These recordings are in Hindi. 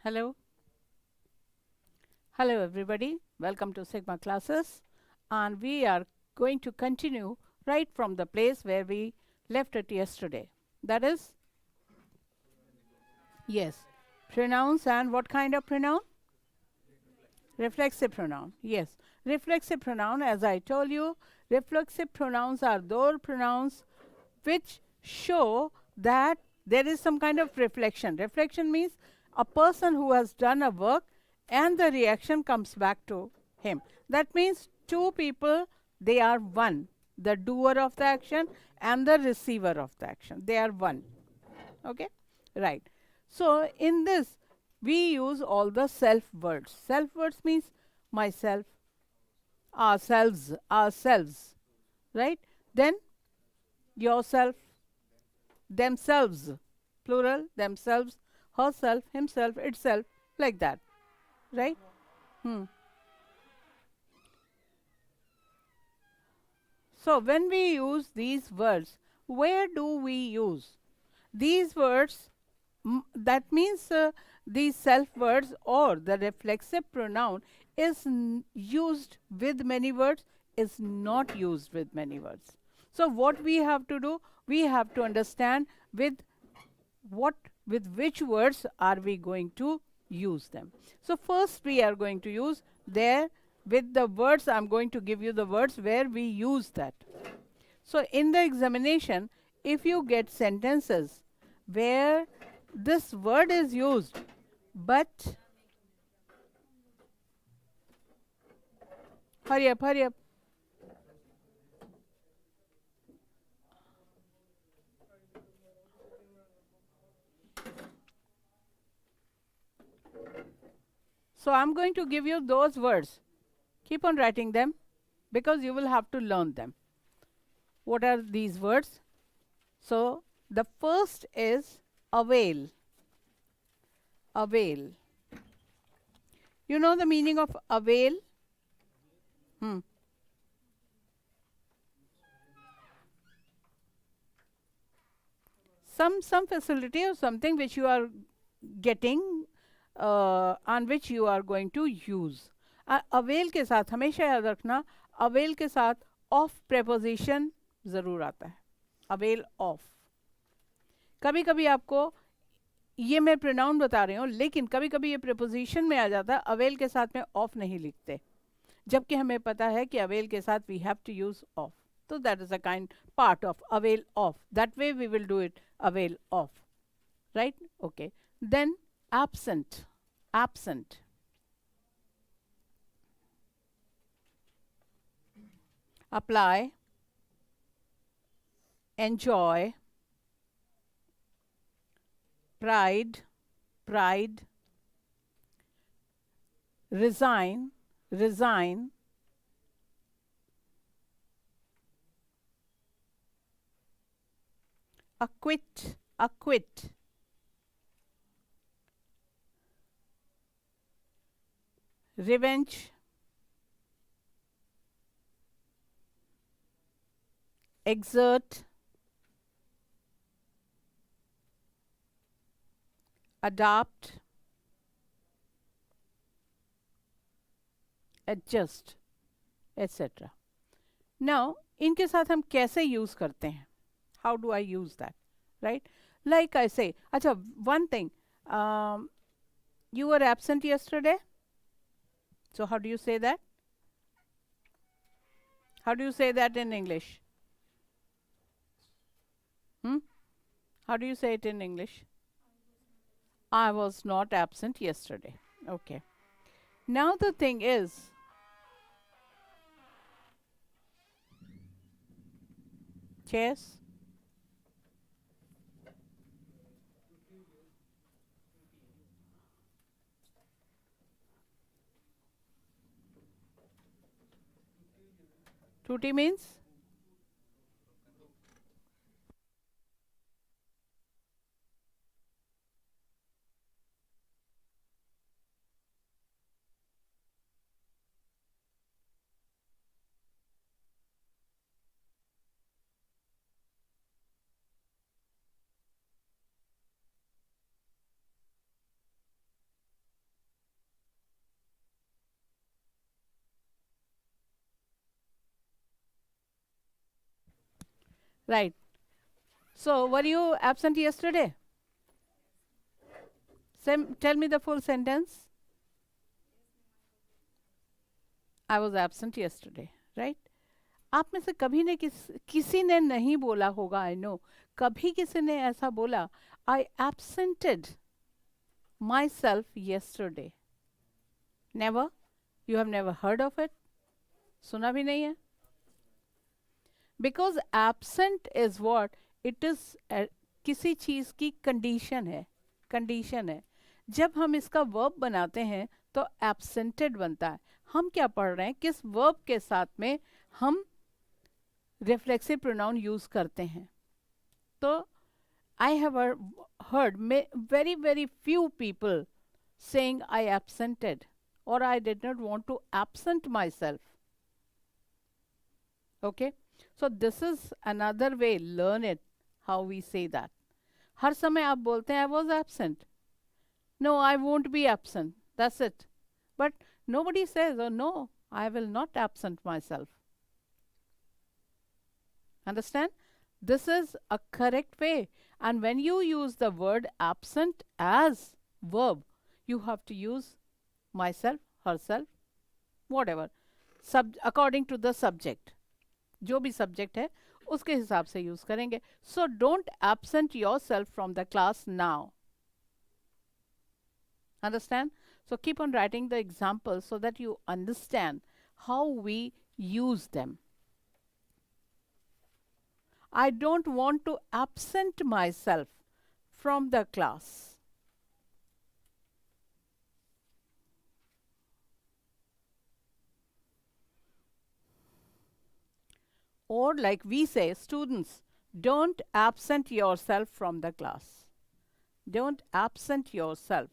Hello. Hello everybody. Welcome to Sigma classes. And we are going to continue right from the place where we left it yesterday. That is, yes, pronouns. And what kind of pronoun? Reflexive pronoun. Yes. Reflexive pronoun, as I told you, reflexive pronouns are those pronouns which show that there is some kind of reflection. Reflection means a person who has done a work and the reaction comes back to him. That means two people, they are one. The doer of the action and the receiver of the action. They are one. Okay? Right. So in this, we use all the self words. Self words means myself, ourselves, right? Then yourself, themselves, plural, themselves, herself, himself, itself, like that, right? Hmm. So when we use these words, where do we use these words? That means these self words or the reflexive pronoun is used with many words, is not used with many words. So what we have to do, we have to understand with what, with which words are we going to use them. So first we are going to use there with the words. I'm going to give you the words where we use that. So in the examination, if you get sentences where this word is used, but hurry up. So I'm going to give you those words. Keep on writing them because you will have to learn them. What are these words? So the first is avail. Avail. You know the meaning of avail? Hmm. Some facility or something which you are getting on which you are going to use. Avail के साथ हमेशा याद रखना, अवेल के साथ ऑफ प्रेपोजिशन ज़रूर आता है. Avail of. कभी कभी आपको ये मैं प्रोनाउन बता रही हूँ, लेकिन कभी कभी ये प्रेपोजिशन में आ जाता है, अवेल के साथ में ऑफ नहीं लिखते, जबकि हमें पता है कि अवेल के साथ we have to use of. So that is a kind part of avail of. That way we will do it, avail of. Right? Okay. Then absent. Absent. Apply. Enjoy. Pride. Pride. Resign. Resign. Acquit. Acquit. Revenge. Exert. Adapt. Adjust, etc. Now इनके साथ हम कैसे यूज करते हैं? How do I use that? Right? Like I say, अच्छा, one thing, you were absent yesterday. So how do you say that? How do you say that in English? Hmm? How do you say it in English? I was not absent yesterday. Okay. Now the thing is, chess. Tutti means? Right. So, were you absent yesterday? Tell me the full sentence. I was absent yesterday, right? आप में से कभी ने किसी ने नहीं बोला होगा, आई नो, कभी किसी ने ऐसा बोला, I absented myself yesterday. Never? You have never heard of it? सुना भी नहीं है? Because absent is what? It is किसी चीज की कंडीशन है, कंडीशन है. जब हम इसका वर्ब बनाते हैं तो absented बनता है. हम क्या पढ़ रहे हैं, किस वर्ब के साथ में हम रिफ्लेक्सिव प्रोनाउन यूज करते हैं. तो I have heard very very few people saying I absented or I did not want to absent myself. Okay, so this is another way, learn it, how we say that. हर समय आप बोलते हैं I was absent. No, I won't be absent. That's it. But nobody says, oh no, I will not absent myself. Understand? This is a correct way. And when you use the word absent as verb, you have to use myself, herself, whatever, according to the subject. जो भी सब्जेक्ट है उसके हिसाब से यूज करेंगे. So don't absent yourself from the class now. Understand? So keep on writing the examples so that you understand how we use them. I don't want to absent myself from the class. Or like we say, students, don't absent yourself from the class. Don't absent yourself.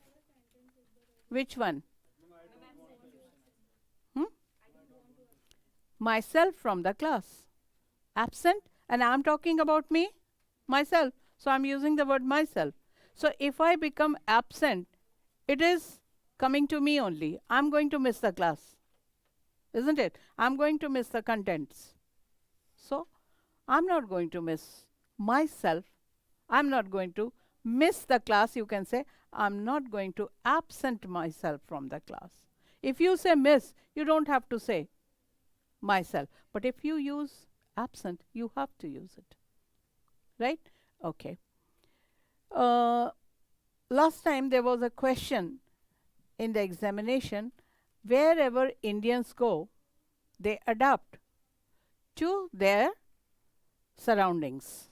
Which one? Myself from the class. Absent, and I'm talking about me, myself. So I'm using the word myself. So if I become absent, it is coming to me only. I'm going to miss the class. Isn't it? I'm going to miss the contents. So I'm not going to miss myself. I'm not going to miss the class, you can say. I'm not going to absent myself from the class. If you say miss, you don't have to say myself. But if you use absent, you have to use it. Right? Okay. Last time there was a question in the examination. Wherever Indians go, they adapt to their surroundings.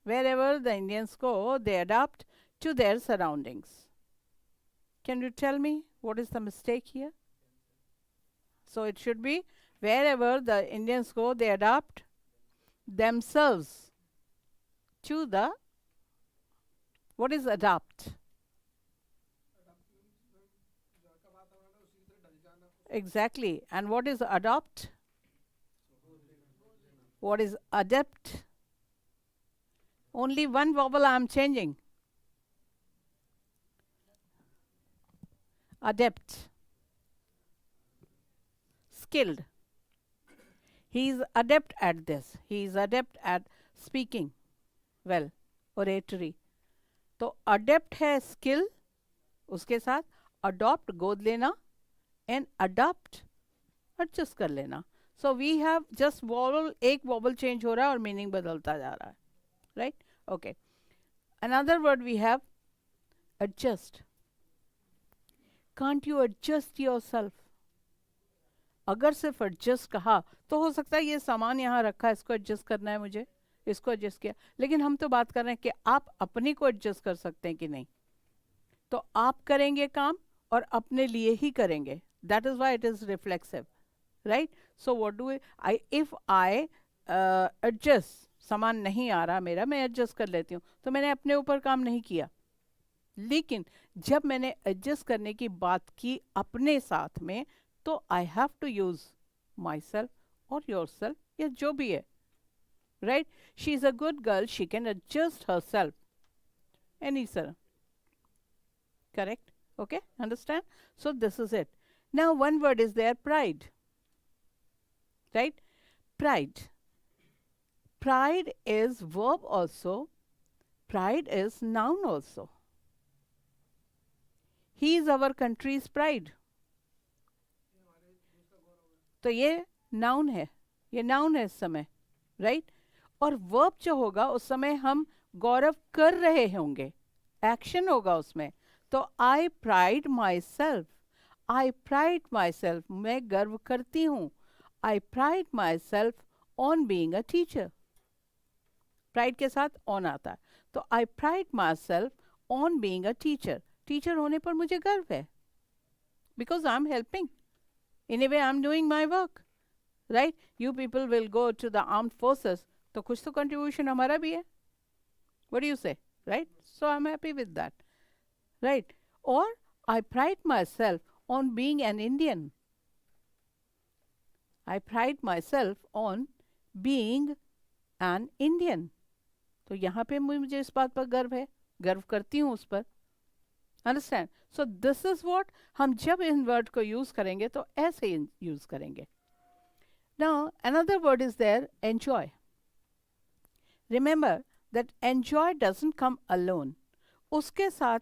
Wherever the Indians go, they adapt to their surroundings. Can you tell me what is the mistake here? So it should be wherever the Indians go, they adapt themselves to the, what is adapt? Exactly. And what is adopt? What is adapt? Only one vowel I am changing. Adept. Skilled. He is adept at this. He is adept at speaking well, oratory. तो adept है skill, उसके साथ adopt गोद लेना and adopt adjust कर लेना. So we have just vowel, एक vowel change हो रहा है और meaning बदलता जा रहा है. Right? Okay. Another word we have adjust. Can't you adjust yourself? अगर सिर्फ adjust कहा तो हो सकता है ये सामान यहाँ रखा है, इसको adjust करना है मुझे, इसको adjust किया. लेकिन हम तो बात कर रहे हैं कि आप अपने को adjust कर सकते हैं कि नहीं. तो आप करेंगे काम और अपने लिए ही करेंगे. That is why it is reflexive. Right? So what do if I adjust, सामान नहीं आ रहा मेरा, मैं एडजस्ट कर लेती हूँ, तो मैंने अपने ऊपर काम नहीं किया. लेकिन जब मैंने एडजस्ट करने की बात की अपने साथ में, तो I have to use myself और योर सेल्फ या जो भी है. Right? She is a good girl, she can adjust herself. Any sir. Correct? Okay, understand? So this is it. Now one word is there, pride. Right? Pride. pride is verb also, pride is noun also. He is our country's pride. तो ये नाउन है, ये नाउन है इस समय, राइट? और वर्ब जो होगा उस समय हम गौरव कर रहे होंगे, एक्शन होगा उसमें. तो I pride myself, I pride myself, मैं गर्व करती हूँ. I pride myself on being a teacher. Pride के साथ ऑन आता है. तो I pride myself on being a teacher. Teacher होने पर मुझे गर्व है, because I am helping. In a way, I'm doing my work, right? You people will go to the armed forces, तो कुछ तो contribution हमारा भी है. What do you say, right? So I'm happy with that, right? Or I pride myself on being an Indian. I pride myself on being an Indian. तो यहाँ पे मुझे इस बात पर गर्व है, गर्व करती हूँ उस पर. Understand? So this is what, हम जब इन वर्ड को यूज करेंगे तो ऐसे यूज करेंगे. Now another word is there, enjoy. Remember that enjoy doesn't come alone. उसके साथ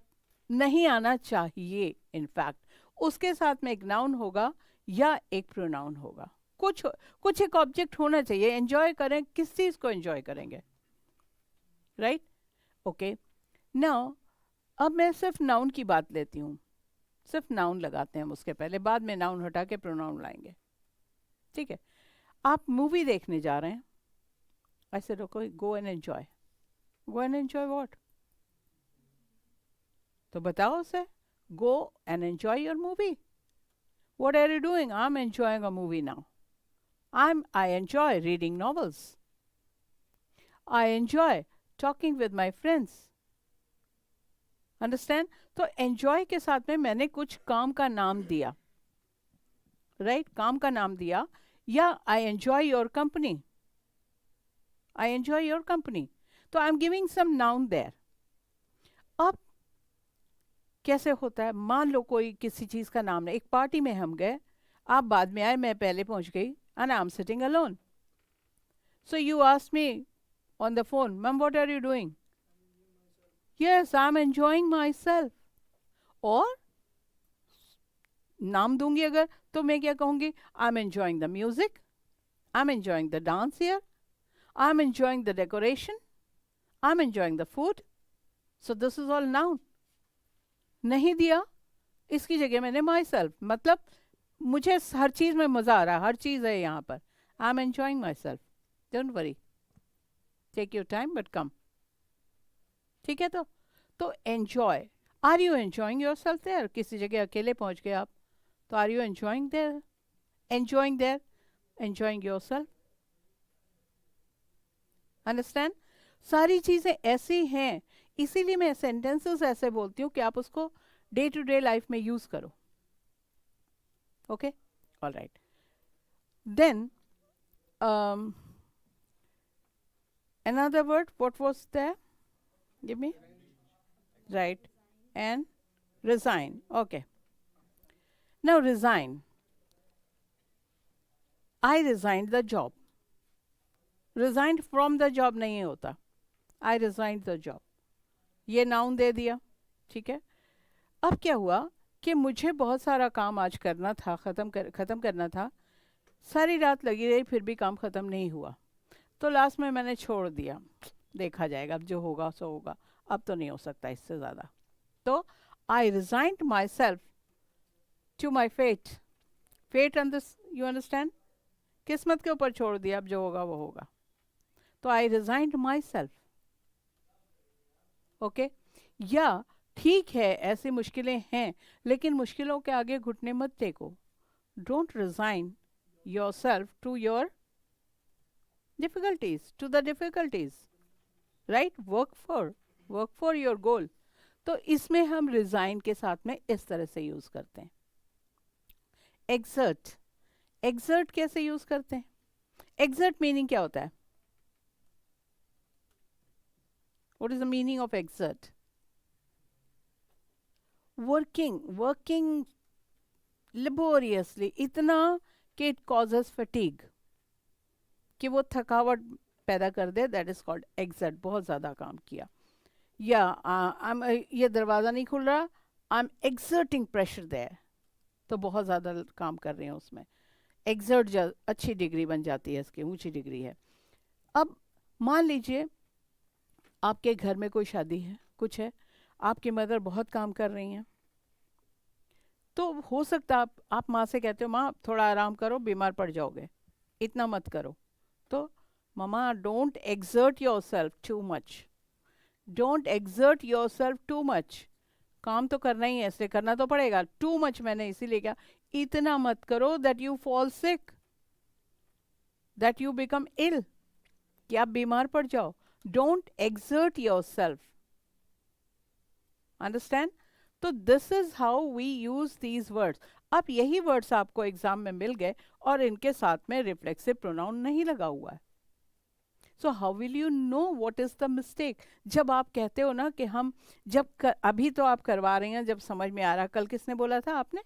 नहीं आना चाहिए. इनफैक्ट उसके साथ में एक नाउन होगा या एक प्रोनाउन होगा. कुछ एक ऑब्जेक्ट होना चाहिए. एंजॉय करें, किस चीज को एंजॉय करेंगे, राइट? ओके, नाउ अब मैं सिर्फ नाउन की बात लेती हूँ. सिर्फ नाउन लगाते हैं हम उसके पहले, बाद में नाउन हटा के प्रोनाउन लाएंगे, ठीक है? आप मूवी देखने जा रहे हैं, ऐसे रुको, go and enjoy. Go and enjoy what? तो बताओ उसे. Go and enjoy your movie. What are you doing? I am enjoying a movie now. I enjoy reading novels. I enjoy talking with my friends. Understand? तो एंजॉय के साथ में मैंने कुछ काम का नाम दिया, राइट? काम का नाम दिया. या I enjoy your company. I enjoy your company. तो I am giving some noun there. अब कैसे होता है, मान लो कोई किसी चीज का नाम है. एक पार्टी में हम गए, आप बाद में आए, मैं पहले पहुंच गई, and I am sitting alone. So you asked me on the phone, ma'am what are you doing? Yes, I'm enjoying myself. और नाम दूंगी अगर, तो मैं क्या कहूंगी? I'm enjoying the music. I'm enjoying the dance here. I'm enjoying the decoration. I'm enjoying the food. So this is all noun. नहीं दिया, इसकी जगह मैंने myself, मतलब मुझे हर चीज में मजा आ रहा है, हर चीज है यहाँ पर. I'm enjoying myself. Don't worry. Take your time, but come. ठीक है? तो enjoy. Are you enjoying yourself there? किसी जगह अकेले पहुंच गए आप, तो are you enjoying there? Enjoying there, enjoying yourself. Understand? सारी चीजें ऐसी हैं, इसीलिए मैं सेंटेंसेस ऐसे बोलती हूँ कि आप उसको डे टू डे लाइफ में यूज करो. Okay, all right. Then another word, what was there? Give me. Right. And resign. Okay. Now resign. I resigned the job. Resigned from the job नहीं होता. I resigned the job. ये नाउन दे दिया, ठीक है? अब क्या हुआ कि मुझे बहुत सारा काम आज करना था, खत्म करना था. सारी रात लगी रही, फिर भी काम खत्म नहीं हुआ. तो लास्ट में मैंने छोड़ दिया, देखा जाएगा, अब जो होगा सो होगा, अब तो नहीं हो सकता इससे ज़्यादा. तो I resigned myself to my fate. Fate you understand? किस्मत के ऊपर छोड़ दिया, अब जो होगा वो होगा. तो I resigned my self. Okay? या ठीक है, ऐसी मुश्किलें हैं, लेकिन मुश्किलों के आगे घुटने मत टेको. Don't resign yourself to your difficulties, to the difficulties, right? work for your goal. तो इसमें हम resign के साथ में इस तरह से यूज करते हैं. exert कैसे यूज करते हैं? exert मीनिंग क्या होता है? what is the meaning of exert? working laboriously, इतना कि it causes fatigue, कि वो थकावट पैदा कर दे, दैट इज कॉल्ड एक्सर्ट, बहुत ज़्यादा काम किया। या ये दरवाज़ा नहीं खुल रहा, I am exerting pressure there, तो बहुत ज़्यादा काम कर रहे हैं उसमें। एक्सर्ट अच्छी डिग्री बन जाती है, इसकी ऊंची डिग्री है। अब मान लीजिए आपके घर में कोई शादी है, कुछ है, आपकी मदर बहुत काम कर रही हैं, तो हो सकता है आप माँ से कहते हो माँ थोड़ा आराम करो, बीमार पड़ जाओगे, इतना मत करो। तो mama don't exert yourself too much, don't exert yourself too much. काम तो करना ही है, इसलिए करना तो पड़ेगा। टू मच मैंने इसीलिए क्या, इतना मत करो that you fall sick, that you become ill, कि आप बीमार पड़ जाओ। Don't exert yourself, understand? तो this is how we use these words. अब यही वर्ड्स आपको एग्जाम में मिल गए और इनके साथ में रिफ्लेक्सिव प्रोनाउन नहीं लगा हुआ है। So how will you know what is the mistake? जब आप कहते हो ना कि हम अभी तो आप करवा रहे हैं जब समझ में आ रहा, कल किसने बोला था आपने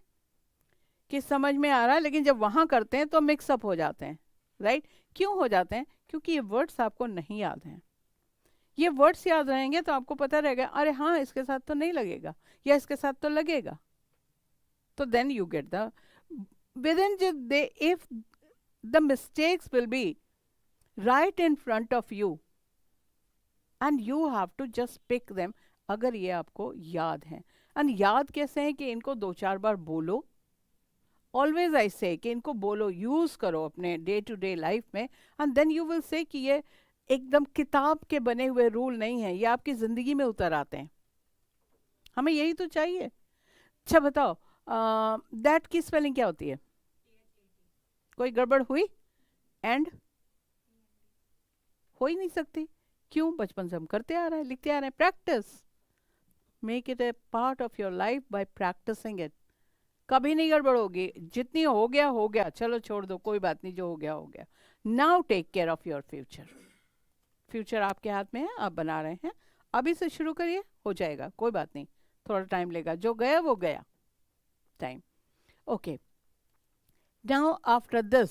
कि समझ में आ रहा है, लेकिन जब वहां करते हैं तो मिक्सअप हो जाते हैं, राइट? क्यों हो जाते हैं? क्योंकि ये वर्ड्स आपको नहीं याद हैं। ये वर्ड्स याद रहेंगे तो आपको पता रहेगा, अरे हाँ इसके साथ तो नहीं लगेगा, या इसके साथ तो लगेगा। तो then you get the within the if the mistakes will be right in front of you and you have to just pick them, अगर ये आपको याद है। एंड याद कैसे है कि इनको 2-4 बार बोलो, ऑलवेज आई से कि इनको बोलो, यूज करो अपने डे टू डे लाइफ में, and then you will say कि ये एकदम किताब के बने हुए रूल नहीं है, ये आपकी जिंदगी में उतर आते हैं। हमें यही तो चाहिए। अच्छा बताओ, दैट की स्पेलिंग क्या होती है? कोई गड़बड़ हुई? एंड हो ही नहीं सकती। क्यों? बचपन से हम करते आ रहे हैं, लिखते आ रहे हैं। Practice, make it a part of your life by practicing it. कभी नहीं गड़बड़ होगी। जितनी हो गया, चलो छोड़ दो, कोई बात नहीं, जो हो गया हो गया। Now take care of your future. Future आपके हाथ में है, आप बना रहे हैं। अभी से शुरू करिए, हो जाएगा, कोई बात नहीं, थोड़ा टाइम लेगा, जो गया वो गया time. Okay, now after this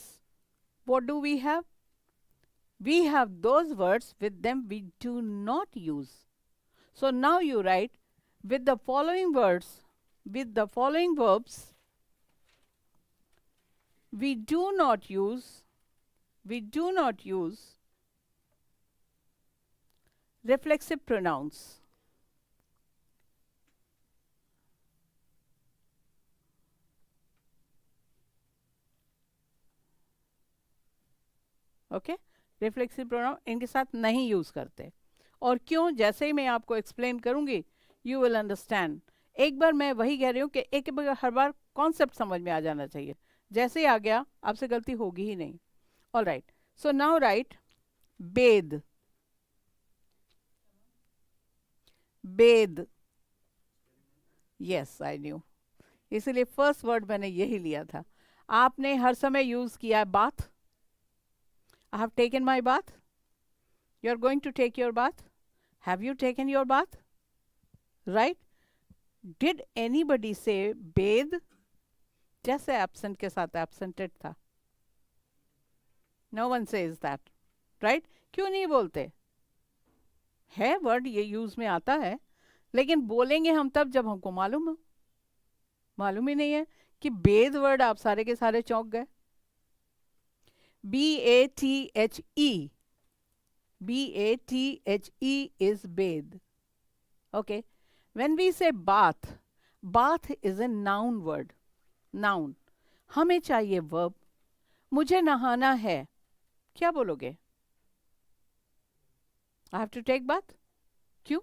what do we have? We have those words with them we do not use. So now you write with the following words, with the following verbs, we do not use reflexive pronouns. Okay? Reflexive pronoun इनके साथ नहीं यूज करते। और क्यों? जैसे ही मैं आपको एक्सप्लेन करूंगी यू विल अंडरस्टैंड। एक बार मैं वही कह रही हूँ कि एक बार हर बार कॉन्सेप्ट समझ में आ जाना चाहिए। जैसे ही आ गया आपसे गलती होगी ही नहीं। All right, so now right bed, bed, yes I knew, इसीलिए फर्स्ट वर्ड मैंने यही लिया था। आपने हर समय यूज किया है bath. I have taken my bath. You are going to take your bath. Have you taken your bath? Right? Did anybody say bathe? जैसे absent के साथ absented था। No one says that. Right? क्यों नहीं बोलते? है वर्ड, ये यूज में आता है, लेकिन बोलेंगे हम तब जब हमको मालूम हो। मालूम ही नहीं है कि बेद वर्ड, आप सारे के सारे चौंक गए। B-A-T-H-E. B-A-T-H-E is bathe. Okay. When we say bath, bath is a noun word. Noun. हमें चाहिए verb. मुझे नहाना है, क्या बोलोगे? I have to take bath. क्यों?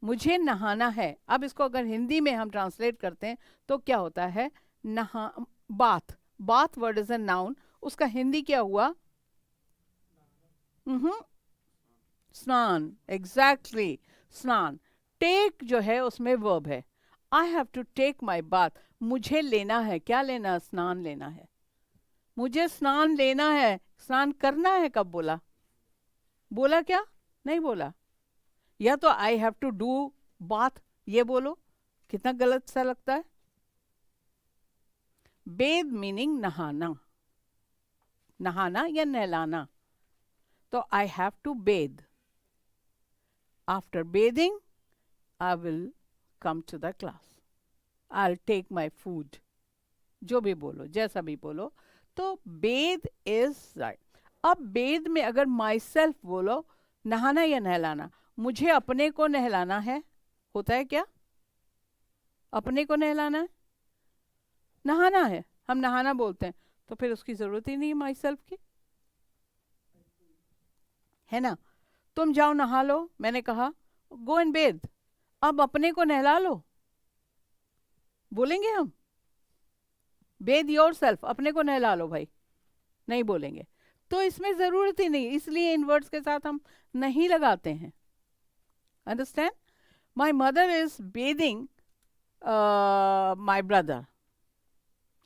मुझे नहाना है। अब इसको अगर हिंदी में हम ट्रांसलेट करते हैं तो क्या होता है? Bath, bath word is a noun, उसका हिंदी क्या हुआ? स्नान, एग्जैक्टली, स्नान। टेक जो है उसमें वर्ब है। I have to take my bath, मुझे लेना है, क्या लेना? स्नान लेना है। मुझे स्नान लेना है, स्नान करना है कब बोला? बोला क्या? नहीं बोला। या तो I have to do bath ये बोलो, कितना गलत सा लगता है। बेद मीनिंग नहाना, नहाना या नहलाना. तो I have to bathe. After bathing, I will come to the class. I'll take my food. जो भी बोलो, जैसा भी बोलो. तो bathe is right. अब bathe में अगर myself बोलो, नहाना या नहलाना, मुझे अपने को नहलाना है, होता है क्या? अपने को नहलाना है, नहाना है, हम नहाना बोलते हैं, तो फिर उसकी जरूरत ही नहीं है myself की, है ना? तुम जाओ नहा लो, मैंने कहा गो एंड बेद. अब अपने को नहला लो, बोलेंगे हम? बेद योरसेल्फ, अपने को नहला लो भाई, नहीं बोलेंगे. तो इसमें जरूरत ही नहीं, इसलिए इन वर्ड्स के साथ हम नहीं लगाते हैं. Understand? My mother is bathing my brother.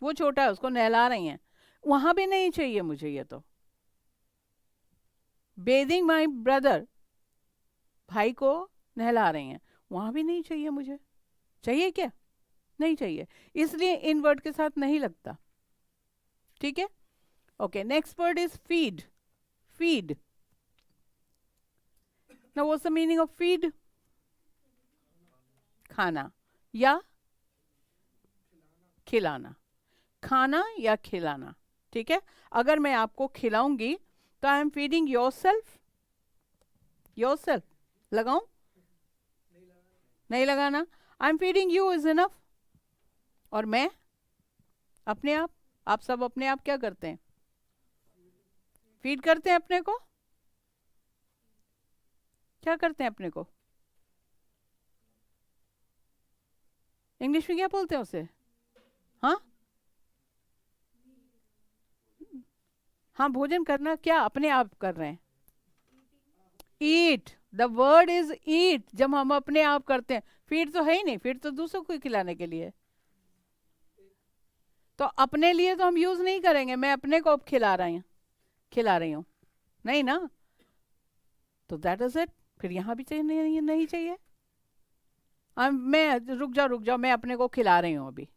वो छोटा है, उसको नहला रही हैं, वहां भी नहीं चाहिए मुझे ये. तो बेदिंग माई ब्रदर, भाई को नहला रही हैं, वहां भी नहीं चाहिए मुझे. चाहिए क्या? नहीं चाहिए, इसलिए इन वर्ड के साथ नहीं लगता. ठीक है? Okay, next word is feed. Feed. Now what's the meaning of feed? खाना या खिलाना. खाना या खिलाना. ठीक है? अगर मैं आपको खिलाऊंगी तो I am feeding yourself. Yourself लगाऊं? नहीं लगाना. I am feeding you is enough. और मैं अपने आप सब अपने आप क्या करते हैं? फीड करते हैं अपने को. क्या करते हैं अपने को? इंग्लिश में क्या बोलते हैं उसे? हाँ हाँ, भोजन करना क्या अपने आप कर रहे हैं? Eat. The word is eat. जब हम अपने आप करते हैं, फीड तो है ही नहीं, फीड तो दूसरों को खिलाने के लिए. तो अपने लिए तो हम यूज नहीं करेंगे. मैं अपने को अब खिला रही हूँ, नहीं ना? तो दैट इज इट. फिर यहां भी चाहिए नहीं चाहिए. मैं रुक जाओ, मैं अपने को खिला रही हूँ अभी.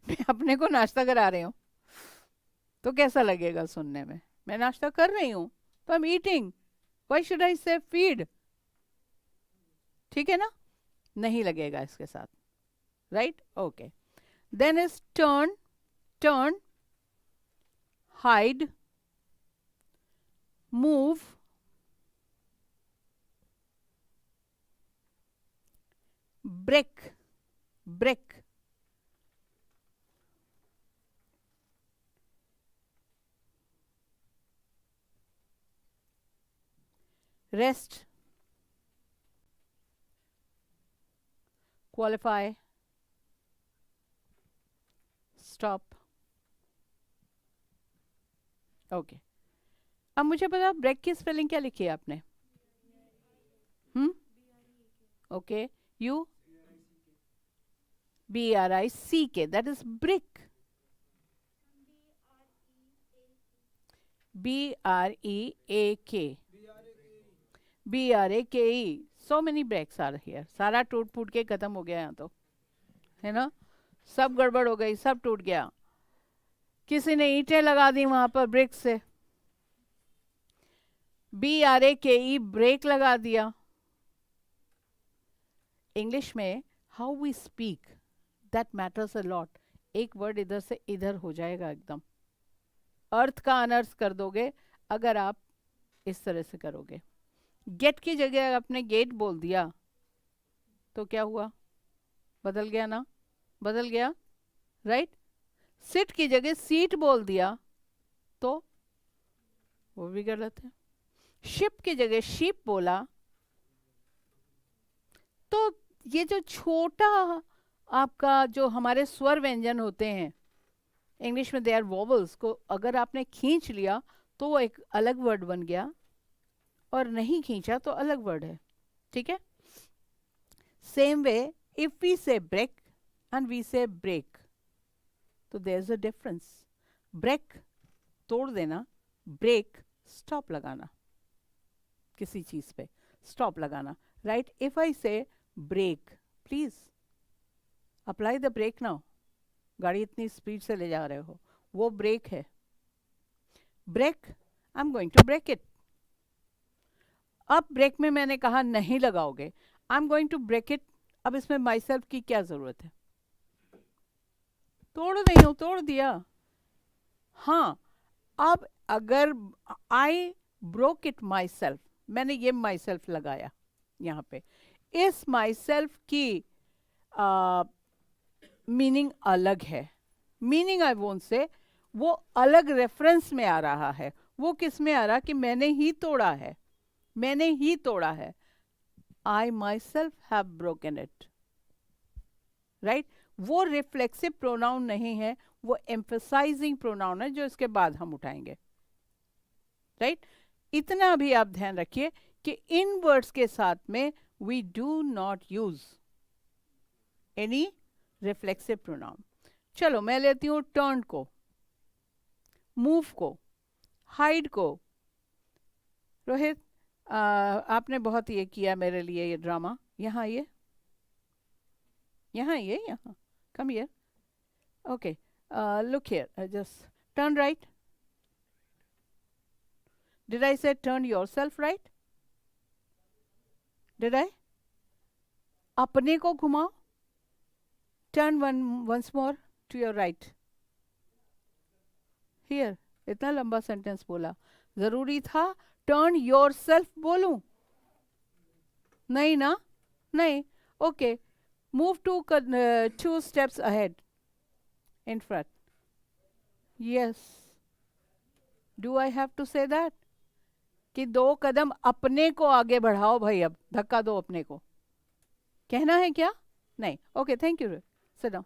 मैं अपने को नाश्ता करा रही हूँ, तो कैसा लगेगा सुनने में? मैं नाश्ता कर रही हूँ, तो I am eating. Why should I say feed? ठीक है ना? नहीं लगेगा इसके साथ. Right? Okay. Then is turn. Turn, hide, move, break. Break. Rest, qualify, stop. Okay. अब मुझे बताओ, ब्रेक की स्पेलिंग क्या लिखी है आपने? Okay. You BRICK, that is brick. BREAK. BRAKE. So many breaks are here. सारा टूट फूट के खत्म हो गया यहाँ तो, है ना? सब गड़बड़ हो गई, सब टूट गया. किसी ने ईंटें लगा दी वहां पर ब्रेक से. BRAKE, ब्रेक लगा दिया. इंग्लिश में how we speak, that matters a lot. एक वर्ड इधर से इधर हो जाएगा एकदम. अर्थ का अनर्थ कर दोगे अगर आप इस तरह से करोगे. गेट की जगह आपने गेट बोल दिया तो क्या हुआ? बदल गया ना? बदल गया. राइट? सिट की जगह सीट बोल दिया तो वो भी गलत है. शिप की जगह शिप बोला तो ये जो छोटा आपका जो हमारे स्वर व्यंजन होते हैं इंग्लिश में, दे आर वोवल्स, को अगर आपने खींच लिया तो वो एक अलग वर्ड बन गया, और नहीं खींचा तो अलग वर्ड है. ठीक है? Same way if we say break and we say break, तो there is a difference. Break तोड़ देना, ब्रेक स्टॉप लगाना, किसी चीज पे स्टॉप लगाना. Right? If I say brake, please apply the brake now. गाड़ी इतनी स्पीड से ले जा रहे हो, वो ब्रेक है. Break, I am going to break it. अब ब्रेक में मैंने कहा नहीं लगाओगे, I am going to break it. अब इसमें माई सेल्फ की क्या जरूरत है? तोड़ रही हूं, तोड़ दिया. हाँ, अब अगर I broke it my self, मैंने ये माई सेल्फ लगाया यहाँ पे, इस माई सेल्फ की मीनिंग अलग है. मीनिंग आई वोंट से, वो अलग रेफरेंस में आ रहा है. वो किस में आ रहा कि मैंने ही तोड़ा है, मैंने ही तोड़ा है. I myself have broken it. Right? वो रिफ्लेक्सिव प्रोनाउन नहीं है, वो एम्फसाइजिंग प्रोनाउन है जो इसके बाद हम उठाएंगे. राइट? इतना भी आप ध्यान रखिए कि इन वर्ड्स के साथ में we do not use any reflexive pronoun. चलो मैं लेती हूं टर्न को, मूव को, हाइड को. रोहित, आपने बहुत ये किया मेरे लिए, ये ड्रामा. यहाँ ये, यहाँ come here. Okay, look here, just turn right. Did I say turn yourself right? Did I? अपने को घुमाओ. Turn once more to your right. Here, इतना लंबा सेंटेंस बोला, जरूरी था टर्न योर सेल्फ बोलूं? नहीं ना? नहीं. Okay, move two steps ahead, in front. Yes. Do I have to say that? कि 2 कदम अपने को आगे बढ़ाओ भाई, अब धक्का दो अपने को, कहना है क्या? नहीं. Okay, thank you. Sit down.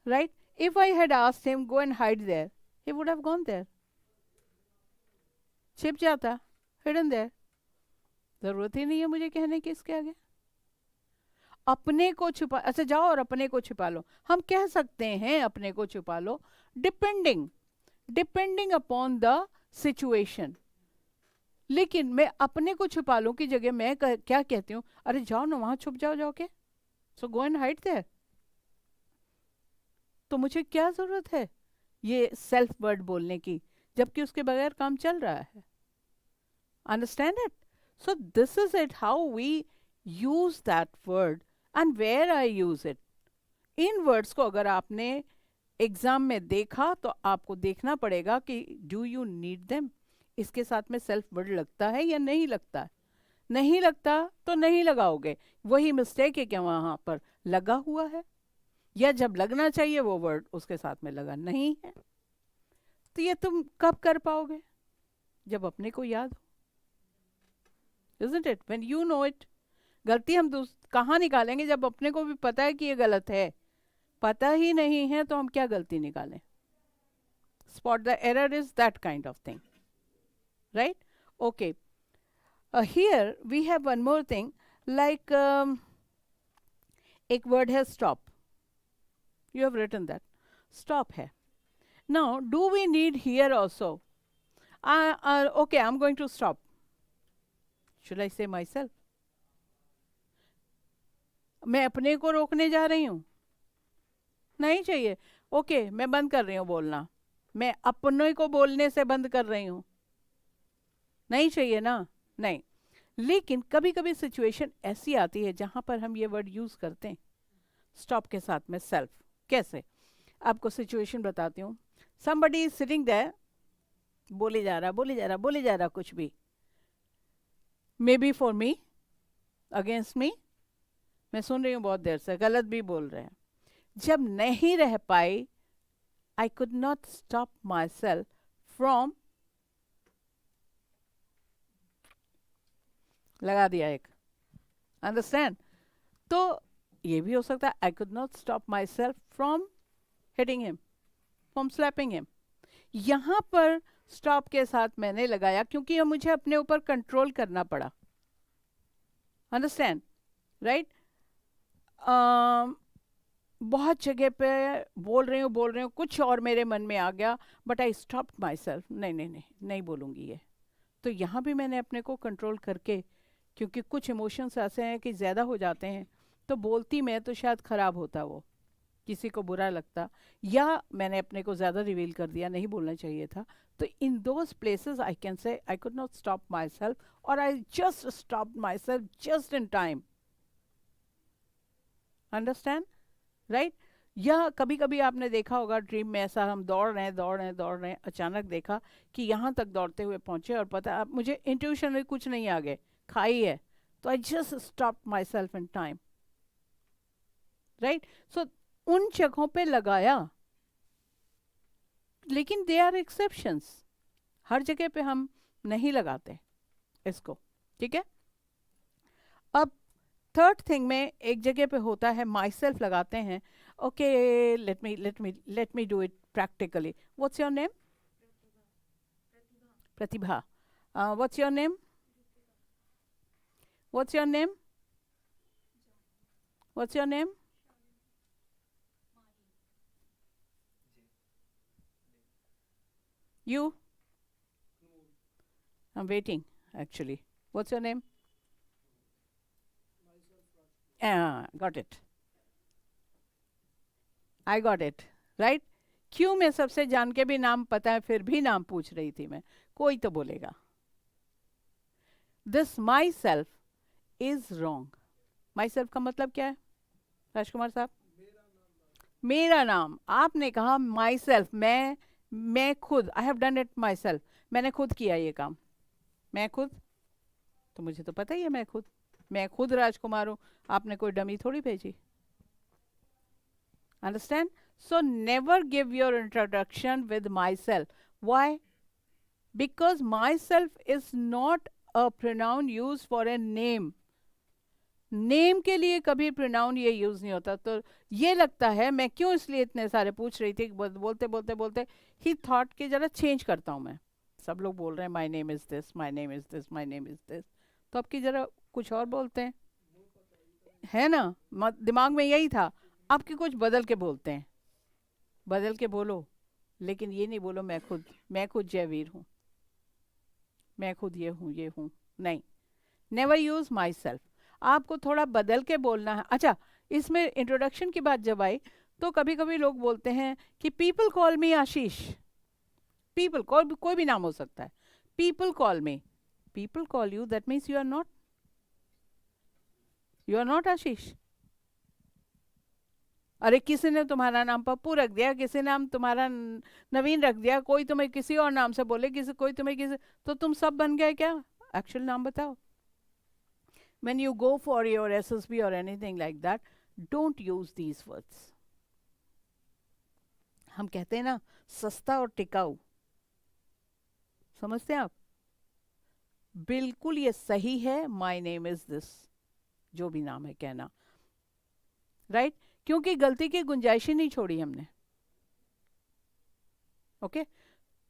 Right? If I had asked him go and hide there, he would have gone there. छिप जाता, hidden there. जरूरत ही नहीं है मुझे कहने की इसके आगे. अपने को छुपा, अच्छा जाओ और अपने को छुपा लो. हम कह सकते हैं अपने को छुपा लो, डिपेंडिंग अपॉन द सिचुएशन. लेकिन मैं अपने को छुपा लूं की जगह मैं क्या कहती हूं? अरे जाओ ना वहां छुप जाओ जाके. सो गो एंड हाइड देयर. तो मुझे क्या जरूरत है ये सेल्फ वर्ड बोलने की, जबकि उसके बगैर काम चल रहा है. Understand it? So this is it, how we use that word and where I use it. इन वर्ड्स को अगर आपने एग्जाम में देखा तो आपको देखना पड़ेगा कि डू यू नीड देम. इसके साथ में सेल्फ वर्ड लगता है या नहीं लगता है. नहीं लगता तो नहीं लगाओगे. वही मिस्टेक है कि वहां पर लगा हुआ है, या जब लगना चाहिए वो वर्ड उसके साथ में लगा नहीं है. तो ये तुम कब कर पाओगे? जब अपने को याद हो. Isn't it? When you know it. गलती हम कहाँ निकालेंगे जब अपने को भी पता है कि ये गलत है. पता ही नहीं है तो हम क्या गलती निकालें? Spot the error is that kind of thing. Right? Okay. Here we have one more thing, like एक word है stop. You have written that. Stop है. Now, do we need here also? Okay, I'm going to stop. Should I say myself? मैं अपने को रोकने जा रही हूं? नहीं चाहिए. ओके, मैं बंद कर रही हूं बोलना. मैं अपने को बोलने से बंद कर रही हूं. नहीं चाहिए ना? नहीं. लेकिन कभी कभी सिचुएशन ऐसी आती है जहां पर हम ये वर्ड यूज करते हैं स्टॉप के साथ में सेल्फ. कैसे? आपको सिचुएशन बताती हूँ. somebody is sitting there, बोले जा रहा कुछ भी. maybe for me, against me. मैं सुन रही हूँ बहुत देर से, गलत भी बोल रहे हैं. जब नहीं रह पाई, I could not stop myself from, लगा दिया एक. Understand? तो ये भी हो सकता है I could not stop myself from hitting him, from slapping him. यहां पर स्टॉप के साथ मैंने लगाया क्योंकि ये मुझे अपने ऊपर कंट्रोल करना पड़ा. अंडरस्टैंड? राइट? बहुत जगह पे बोल रही हूँ कुछ और मेरे मन में आ गया, but I stop my self. नहीं बोलूँगी ये. तो यहाँ भी मैंने अपने को कंट्रोल करके, क्योंकि कुछ इमोशंस ऐसे हैं कि ज़्यादा हो जाते हैं, तो बोलती मैं तो शायद ख़राब होता वो. किसी को बुरा लगता, या मैंने अपने को ज़्यादा रिवील कर दिया, नहीं बोलना चाहिए था, तो in those places I can say I could not stop myself, और I just stop myself just in time. Understand, right? या कभी कभी आपने देखा होगा ड्रीम में ऐसा, हम दौड़ रहे हैं दौड़ रहे हैं दौड़ रहे हैं, अचानक देखा कि यहाँ तक दौड़ते हुए पहुँचे और पता अब मुझे इंट्यूशन में कुछ नहीं आ गए, खाई है, तो I just stop myself in time, right? So उन जगहों पे लगाया, लेकिन दे आर एक्सेप्शंस, हर जगह पे हम नहीं लगाते इसको, ठीक है? अब थर्ड थिंग में एक जगह पे होता है माई सेल्फ लगाते हैं. Okay, let me do it practically. What's your name? Pratibha. What's your name? What's your name? What's your name? You? I'm waiting, actually. What's your name? Got it. I got it. Right? क्यों मैं सबसे जान के भी नाम पता है फिर भी नाम पूछ रही थी मैं, कोई तो बोलेगा. This myself is wrong. Myself का मतलब क्या है राजकुमार साहब? मेरा नाम. आपने कहा myself, मैं खुद. I have done it my self, मैंने खुद किया ये काम. मैं खुद, तो मुझे तो पता ही है मैं खुद राजकुमार हूँ, आपने कोई डमी थोड़ी भेजी. Understand? So never give your introduction with myself. Why? Because myself is not a pronoun use for a name. Name के लिए कभी प्रोनाउन ये यूज नहीं होता. तो ये लगता है, मैं क्यों इसलिए इतने सारे पूछ रही थी, बोलते बोलते बोलते ही थॉट के जरा चेंज करता हूँ मैं. सब लोग बोल रहे हैं my name is this, my name is this, my name is this, तो आपकी जरा कुछ और बोलते हैं, है ना? दिमाग में यही था, आपकी कुछ बदल के बोलते हैं. बदल के बोलो, लेकिन ये नहीं बोलो मैं खुद जयवीर हूँ, मैं खुद ये हूँ ये हूँ. नहीं, नेवर यूज माई सेल्फ. आपको थोड़ा बदल के बोलना है. अच्छा, इसमें इंट्रोडक्शन की बात जब आई तो कभी कभी लोग बोलते हैं कि people call me Ashish. People call, कोई भी नाम हो सकता है. People call me, people call you, that means you are not Ashish. अरे किसी ने तुम्हारा नाम पप्पू रख दिया, किसी ने नाम तुम्हारा नवीन रख दिया, कोई तुम्हें किसी और नाम से बोले, कोई तुम्हें किसी, तो तुम सब बन गए क्या? एक्चुअल नाम बताओ. When you go for your SSB or anything like that, don't use these words. हम कहते हैं ना सस्ता और टिकाऊ, समझते हैं आप? बिल्कुल ये सही है. माई नेम इज दिस, जो भी नाम है कहना, राइट? क्योंकि गलती की गुंजाइश ही नहीं छोड़ी हमने. Okay,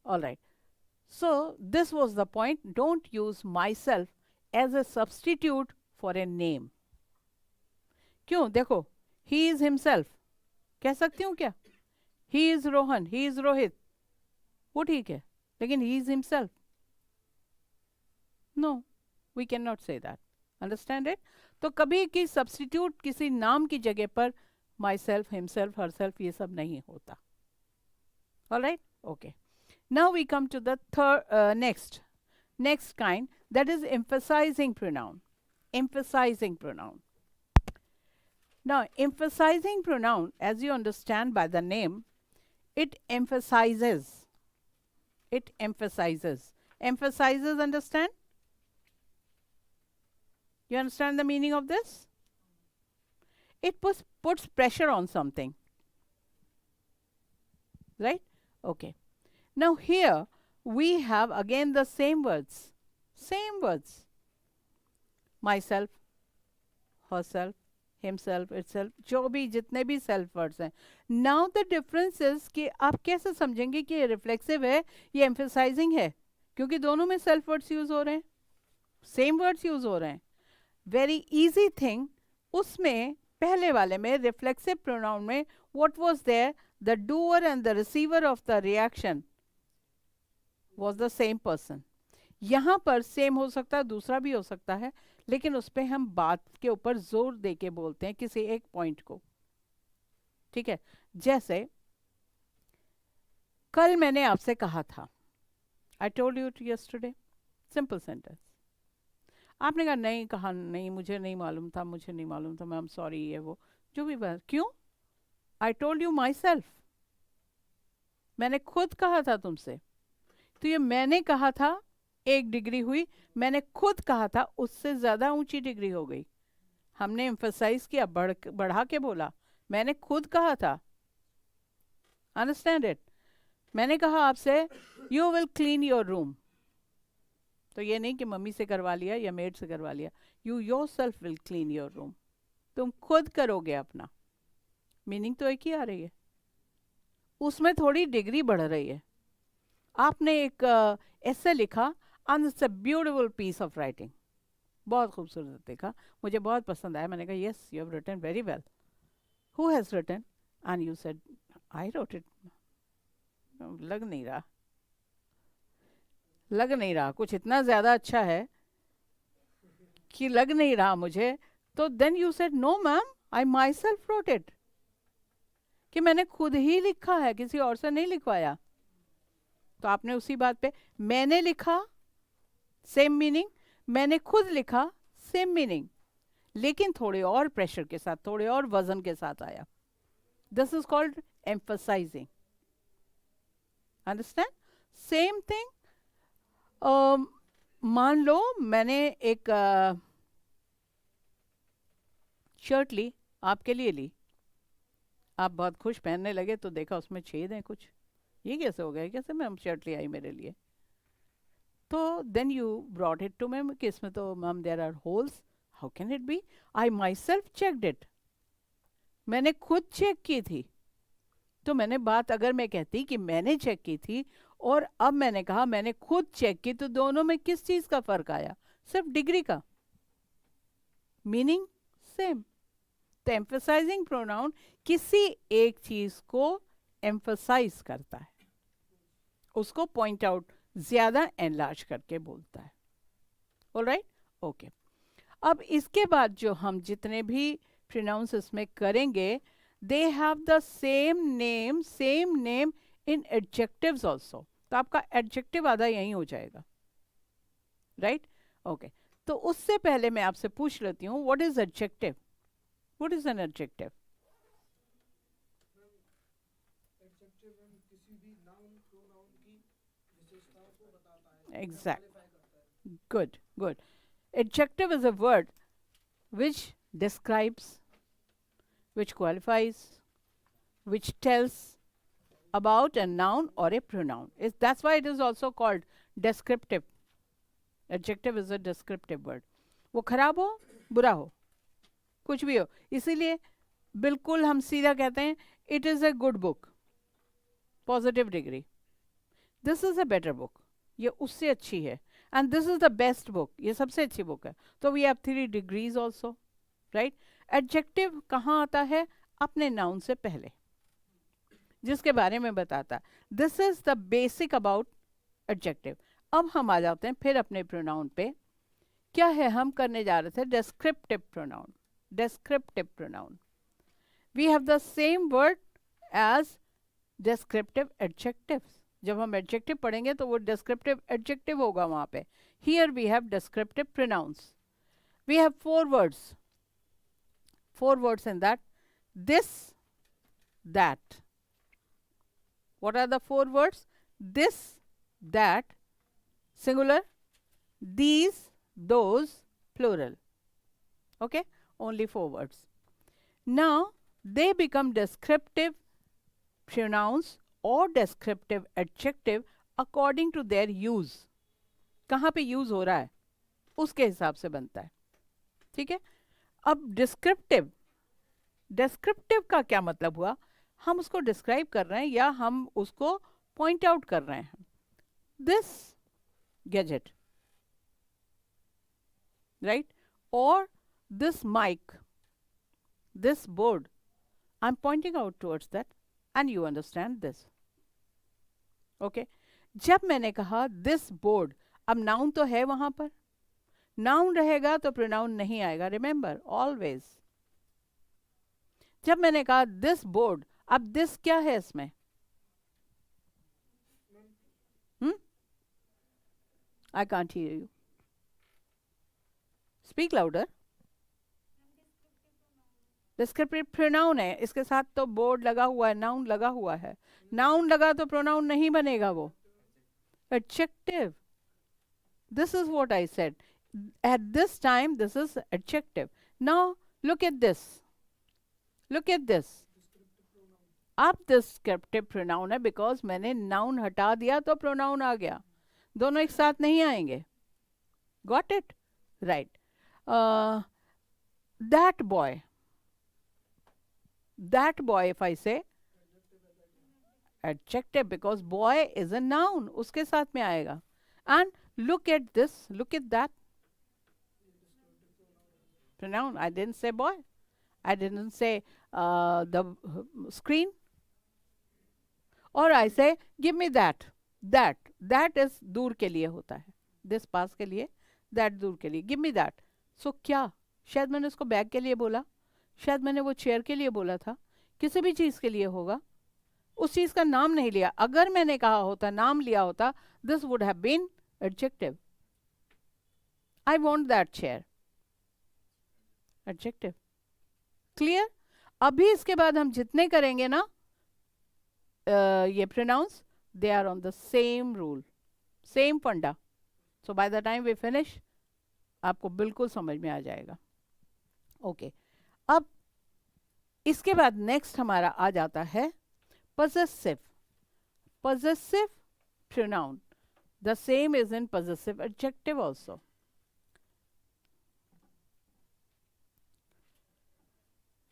all right. So this was the point. Don't use myself as a substitute for a name. क्यों? देखो, ही इज हिमसेल्फ कह सकती हूँ क्या? He is Rohan, he is Rohit, वो ठीक है, लेकिन he is himself, no, we can not say that. Understand it? तो कभी की सब्सटीट्यूट किसी नाम की जगह पर माई सेल्फ, हिमसेल्फ, हरसेल्फ, ये सब नहीं होता. Alright, okay. Now we come to the third next kind, that is emphasizing pronoun. Emphasizing pronoun. Now, emphasizing pronoun, as you understand by the name, it emphasizes. It emphasizes. Emphasizes, understand? You understand the meaning of this? It puts pressure on something. Right? Okay. Now here, we have again the same words. Same words. Myself, herself, himself, itself, जो भी जितने भी self words हैं. Now the difference is कि आप कैसे समझेंगे कि ये reflexive है, ये emphasizing है, क्योंकि दोनों में self words use हो रहे हैं, same words use हो रहे हैं. Very easy thing, उसमें पहले वाले में reflexive pronoun में what was there? The doer and the receiver of the reaction was the same person. यहाँ पर सेम हो सकता है, दूसरा भी हो सकता है, लेकिन उस पर हम बात के ऊपर जोर दे के बोलते हैं किसी एक पॉइंट को. ठीक है, जैसे कल मैंने आपसे कहा था, I told you yesterday, simple sentence. आपने कहा नहीं, कहा नहीं, मुझे नहीं मालूम था, मुझे नहीं मालूम था, मैम सॉरी, ये वो जो भी बात। क्यों? I told you my self, मैंने खुद कहा था तुमसे। तो ये मैंने कहा था, एक डिग्री हुई, मैंने खुद कहा था, उससे ज़्यादा ऊंची डिग्री हो गई। हमने एम्फसाइज किया, बढ़ा के बोला, मैंने खुद कहा था। Understand it? मैंने कहा आपसे you will clean your room, तो ये नहीं कि मम्मी से करवा लिया या मेड से करवा लिया, you your self will clean your room, तुम खुद करोगे अपना। मीनिंग तो एक ही आ रही है, उसमें थोड़ी डिग्री बढ़ रही है। आपने एक ऐसे लिखा, and it's a beautiful piece of writing, बहुत खूबसूरत देखा, मुझे बहुत पसंद आया। मैंने कहा yes you have written very well, who has written? And you said I wrote it. लग नहीं रहा, लग नहीं रहा, कुछ इतना ज़्यादा अच्छा है कि लग नहीं रहा मुझे। तो then you said no ma'am, I myself wrote it, कि मैंने खुद ही लिखा है, किसी और से नहीं लिखवाया। तो आपने उसी बात पे, मैंने लिखा सेम मीनिंग, मैंने खुद लिखा सेम मीनिंग, लेकिन थोड़े और प्रेशर के साथ, थोड़े और वजन के साथ आया। This is called emphasising. Understand? Same thing, मान लो मैंने एक शर्ट ली, आपके लिए ली, आप बहुत खुश पहनने लगे, तो देखा उसमें छेद है कुछ, ये कैसे हो गया, कैसे मैम शर्ट ले आई मेरे लिए? तो then you brought it to ma'am कि इसमें तो ma'am there are holes, how can it be, I myself checked it, मैंने खुद चेक की थी। तो मैंने बात, अगर मैं कहती कि मैंने चेक की थी और अब मैंने कहा मैंने खुद चेक की, तो दोनों में किस चीज का फर्क आया? सिर्फ डिग्री का, मीनिंग सेम। तो एम्फसाइजिंग प्रोनाउन किसी एक चीज को एम्फसाइज करता है, उसको पॉइंट आउट ज्यादा एनलार्ज करके बोलता है। Alright, okay. अब इसके बाद जो हम जितने भी प्रोनाउंस इसमें करेंगे, they have the same name in adjectives also. तो आपका एडजेक्टिव आधा यहीं हो जाएगा, राइट? ओके, तो उससे पहले मैं आपसे पूछ लेती हूँ, what is adjective? What is an adjective? Exact, good good. Adjective is a word which describes, which qualifies, which tells about a noun or a pronoun. That's why it is also called descriptive. Adjective is a descriptive word. वो खराब हो, बुरा हो, कुछ भी हो, इसीलिए बिल्कुल हम सीधा कहते हैं it is a good book, positive degree. This is a better book, ये उससे अच्छी है। And this is the best book, ये सबसे अच्छी बुक है। तो we have 3 degrees also, right? Adjective कहाँ आता है? अपने नाउन से पहले, जिसके बारे में बताता है। This is the basic about adjective. अब हम आ जाते हैं फिर अपने प्रोनाउन पे। क्या है हम करने जा रहे थे? Descriptive pronoun. Descriptive pronoun, we have the same word as descriptive adjectives. जब हम एडजेक्टिव पढ़ेंगे तो वो डिस्क्रिप्टिव एडजेक्टिव होगा वहां पे। Here we have descriptive pronouns. We have 4 words, 4 words in that. This, that. What are the 4 words? This, that, singular. These, those, plural. Okay, only 4 words. Now they become descriptive pronouns और descriptive adjective according to their use. कहाँ पे यूज हो रहा है उसके हिसाब से बनता है, ठीक है? अब डिस्क्रिप्टिव, डिस्क्रिप्टिव का क्या मतलब हुआ? हम उसको डिस्क्राइब कर रहे हैं या हम उसको पॉइंट आउट कर रहे हैं। This gadget, right? और this mic, this board, I am pointing out towards that end you understand this. Okay, जब मैंने कहा दिस बोर्ड, अब नाउन तो है वहां पर, नाउन रहेगा तो प्रोनाउन नहीं आएगा, रिमेंबर ऑलवेज। जब मैंने कहा दिस बोर्ड, अब दिस क्या है इसमें? I can't hear you, speak louder. Descriptive pronoun है, इसके साथ तो बोर्ड लगा हुआ है, नाउन लगा हुआ है। नाउन लगा तो प्रोनाउन नहीं बनेगा वो, adjective. This is what I said. At this time, this is adjective. Now, look at this. Look at this. अब descriptive pronoun है because मैंने noun हटा दिया तो pronoun आ गया. दोनों एक साथ नहीं आएंगे. Got it? Right. That boy. That boy, if I say adjective because boy is a noun. उसके साथ में आएगा. And look at this. Look at that. Pronoun. I didn't say boy. I didn't say the screen. Or I say, give me that. That. That is दूर के लिए होता है. This पास के लिए, that दूर के लिए. Give me that. So क्या? शायद मैंने उसको बैग के लिए बोला, शायद मैंने वो चेयर के लिए बोला था, किसी भी चीज़ के लिए होगा. उस चीज़ का नाम नहीं लिया. अगर मैंने कहा होता, नाम लिया होता, this would have been adjective. I want that chair. Adjective. Clear? अभी इसके बाद हम जितने करेंगे ना ये pronouns, they are on the same rule, same funda. So by the time we finish, आपको बिल्कुल समझ में आ जाएगा. Okay. अब इसके बाद next हमारा आ जाता है possessive. Possessive pronoun. The same is in possessive adjective also.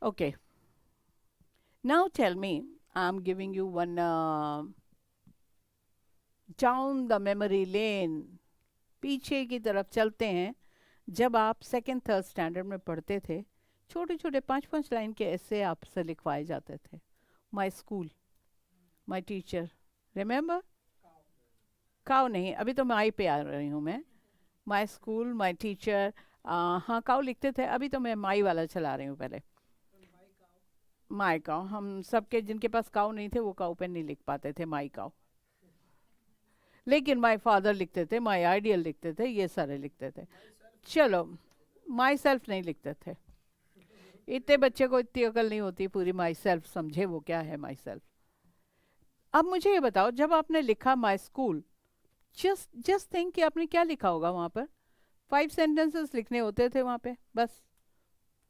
Okay. Now tell me, I'm giving you one down the memory lane. पीछे की तरफ चलते हैं. जब आप सेकेंड थर्ड स्टैंडर्ड में पढ़ते थे, छोटे छोटे 5-5 लाइन के ऐसे आपसे लिखवाए जाते थे. My school, my teacher, remember? Cow नहीं, अभी तो माई पे आ रही हूँ मैं. माई स्कूल, माई टीचर, हाँ काउ लिखते थे, अभी तो मैं माई वाला चला रही हूँ. पहले माई काउ, हम सबके जिनके पास काउ नहीं थे वो काउ पे नहीं लिख पाते थे माई काउ, लेकिन माई फादर लिखते थे, माई आइडियल लिखते थे, ये सारे लिखते थे. चलो माई सेल्फ नहीं लिखते थे. इतने बच्चे को इतनी अकल नहीं होती पूरी माई सेल्फ समझे वो क्या है माई सेल्फ. अब मुझे ये बताओ, जब आपने लिखा माई स्कूल, जस्ट थिंक कि आपने क्या लिखा होगा वहाँ पर. 5 sentences लिखने होते थे वहाँ पे बस.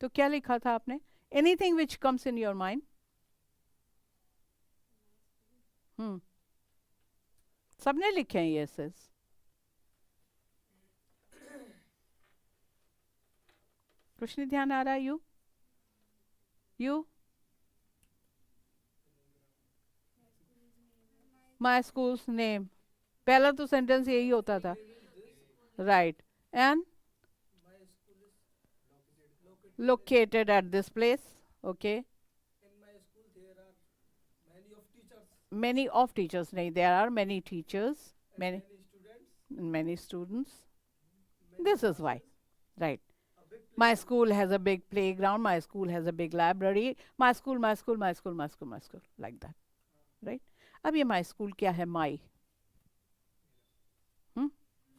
तो क्या लिखा था आपने? Anything which comes in your mind. सबने लिखे हैं ये एसेस. कुछ नहीं ध्यान आ रहा. यू माई स्कूल्स नेम, पहला तो सेंटेंस यही होता था. Right. And located at this place. Okay. In my school there are many of teachers. Many of teachers. nahi, there are many teachers. And Many students. many students. Many This is why. Right. a big My school has a big playground. My school has a big library. My school, my school, my school, my school, my school. Like that. Right. अब ये my school क्या है? My.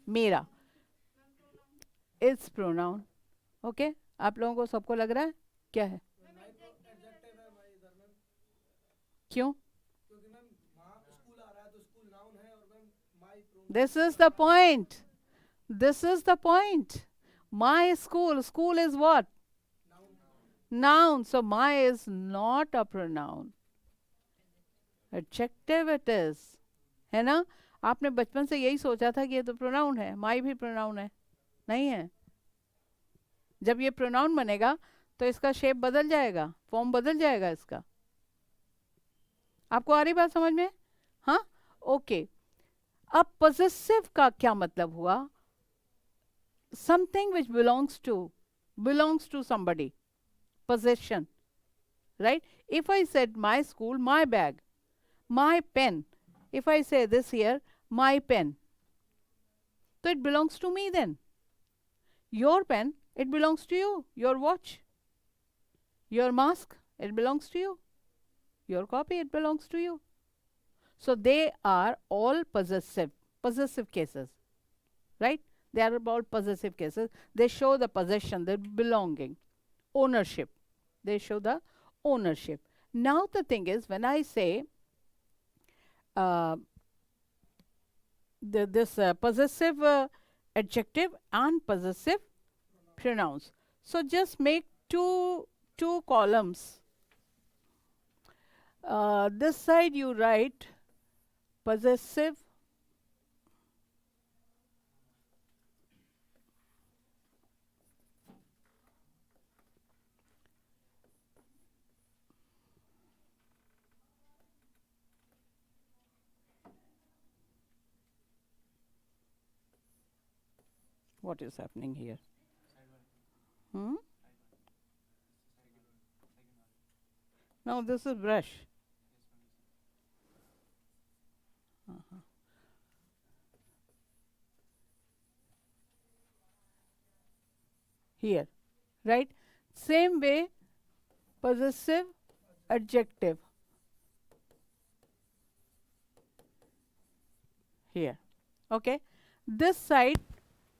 मेरा. It's pronoun. Okay. आप लोगों को सबको लग रहा है क्या है? adjective है भाई इधर मैम, क्यों? क्योंकि मैम वहाँ स्कूल आ रहा है तो स्कूल नाउन है और ma'am my pronoun. This is the point. This is the point. My school. School is what? Noun. So my is not a pronoun. Adjective it is. है ना? आपने बचपन से यही सोचा था कि ये तो प्रोनाउन है. माई भी प्रोनाउन है. नहीं है. जब ये प्रोनाउन बनेगा तो इसका शेप बदल जाएगा, फॉर्म बदल जाएगा इसका. आपको आ रही बात समझ में? हाँ. ओके. अब possessive का क्या मतलब हुआ? Something which belongs to somebody. Possession. Right? If I said my school, my bag, my pen. If I say this here, my pen. So it belongs to me then. Your pen, it belongs to you. Your watch, your mask, It belongs to you. Your copy, it belongs to you. So they are all possessive cases, right? They are about possessive cases. They show the possession, the belonging, ownership. They show the ownership. Now the thing is, when I say uh, this possessive adjective and possessive pronouns, so just make two columns. This side you write possessive what is happening here? Hmm? No, this is brush. Uh-huh. Here, right? Same way, possessive adjective here. Okay. This side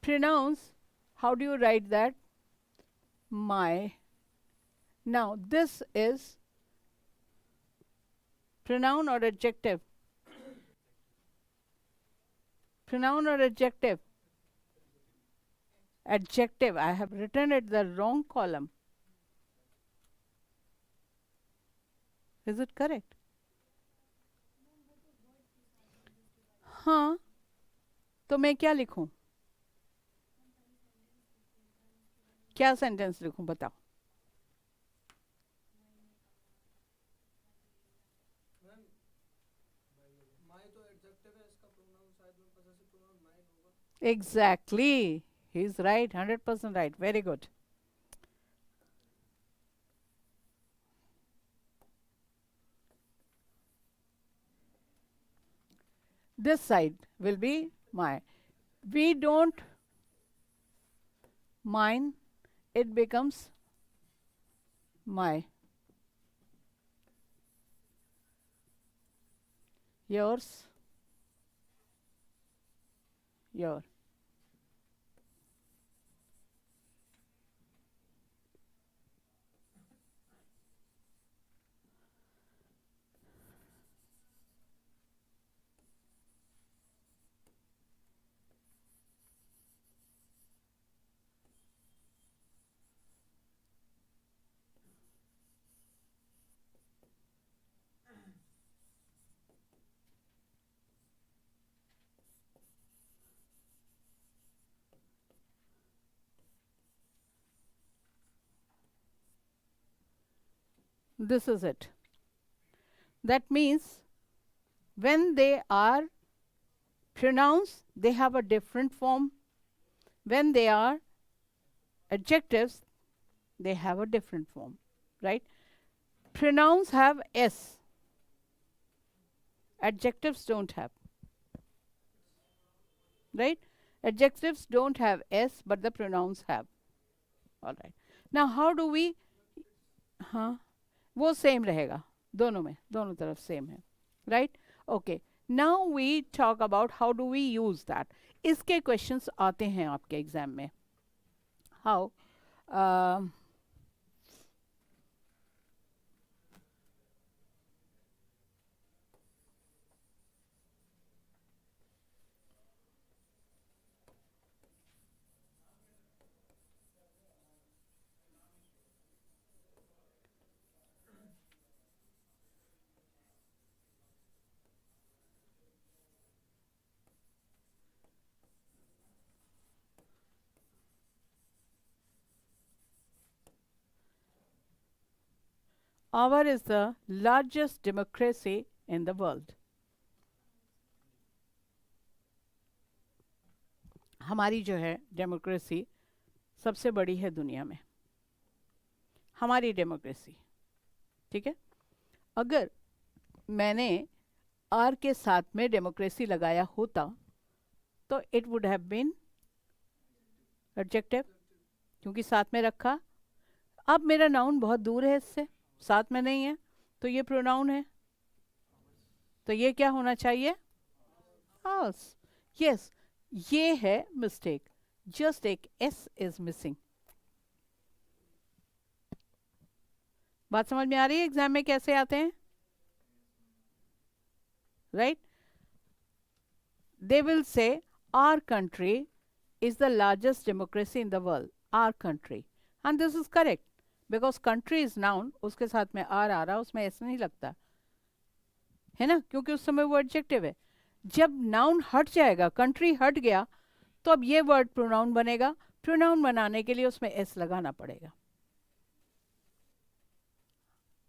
pronounce. How do you write that? My. Now this is pronoun or adjective? Pronoun or adjective? Adjective. I have written it the wrong column. Is it correct? हाँ, तो मैं क्या लिखूं? क्या सेंटेंस लिखूं बताओ? मैम माई तो एडजेक्टिव है, इसका प्रोनाउन शायद में पॉसेसिव प्रोनाउन माइन होगा. Exactly. He's right. 100% right. Very good. This side will be my. We don't mine. It becomes my. Yours. Your. This is it. That means when they are pronouns, they have a different form. When they are adjectives, they have a different form, right? Pronouns have S. Adjectives don't have. Right? Adjectives don't have S, but the pronouns have. All right. Now, how do we? हाँ, वो सेम रहेगा दोनों में, दोनों तरफ सेम है, right? Okay. Now we talk about how do we use that. इसके क्वेश्चंस आते हैं आपके एग्जाम में. How our is the largest democracy in the world. हमारी जो है डेमोक्रेसी सबसे बड़ी है दुनिया में. हमारी डेमोक्रेसी, ठीक है? अगर मैंने आर के साथ में डेमोक्रेसी लगाया होता तो it would have been adjective, क्योंकि साथ में रखा. अब मेरा नाउन बहुत दूर है इससे, साथ में नहीं है तो ये प्रोनाउन है, तो ये क्या होना चाहिए? us. यस, ये है मिस्टेक, जस्ट एक s इज मिसिंग। बात समझ में आ रही है एग्जाम में कैसे आते हैं? Right, they will say our country is the largest democracy in the world, our country, and this is correct because country is noun, उसके साथ में आर आ रहा, उसमें ऐसा नहीं लगता है ना, क्योंकि उस समय वो एडजेक्टिव है। जब नाउन हट जाएगा, कंट्री हट गया, तो अब ये वर्ड प्रोनाउन बनेगा। प्रोनाउन बनाने के लिए उसमें एस लगाना पड़ेगा।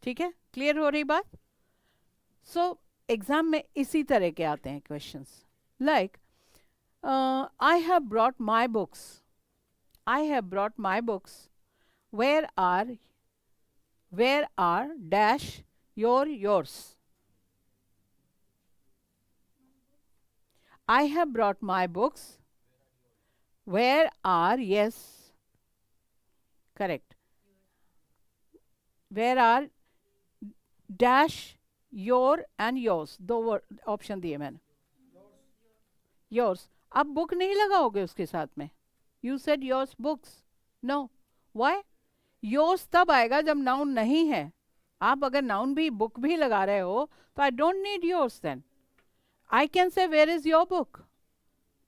ठीक है, क्लियर हो रही बात? सो एग्जाम में इसी तरह के आते हैं questions, like I have brought my books. I have brought my books. Where are dash yours? I have brought my books. Where are, yes, correct. Where are dash your and yours? दो ऑप्शन दिए मैंने। yours, आप बुक नहीं लगाओगे उसके साथ में। You said yours books, no, why? Yours तब आएगा जब नाउन नहीं है। आप अगर नाउन भी बुक भी लगा रहे हो तो I don't need yours, then I can say where is your book,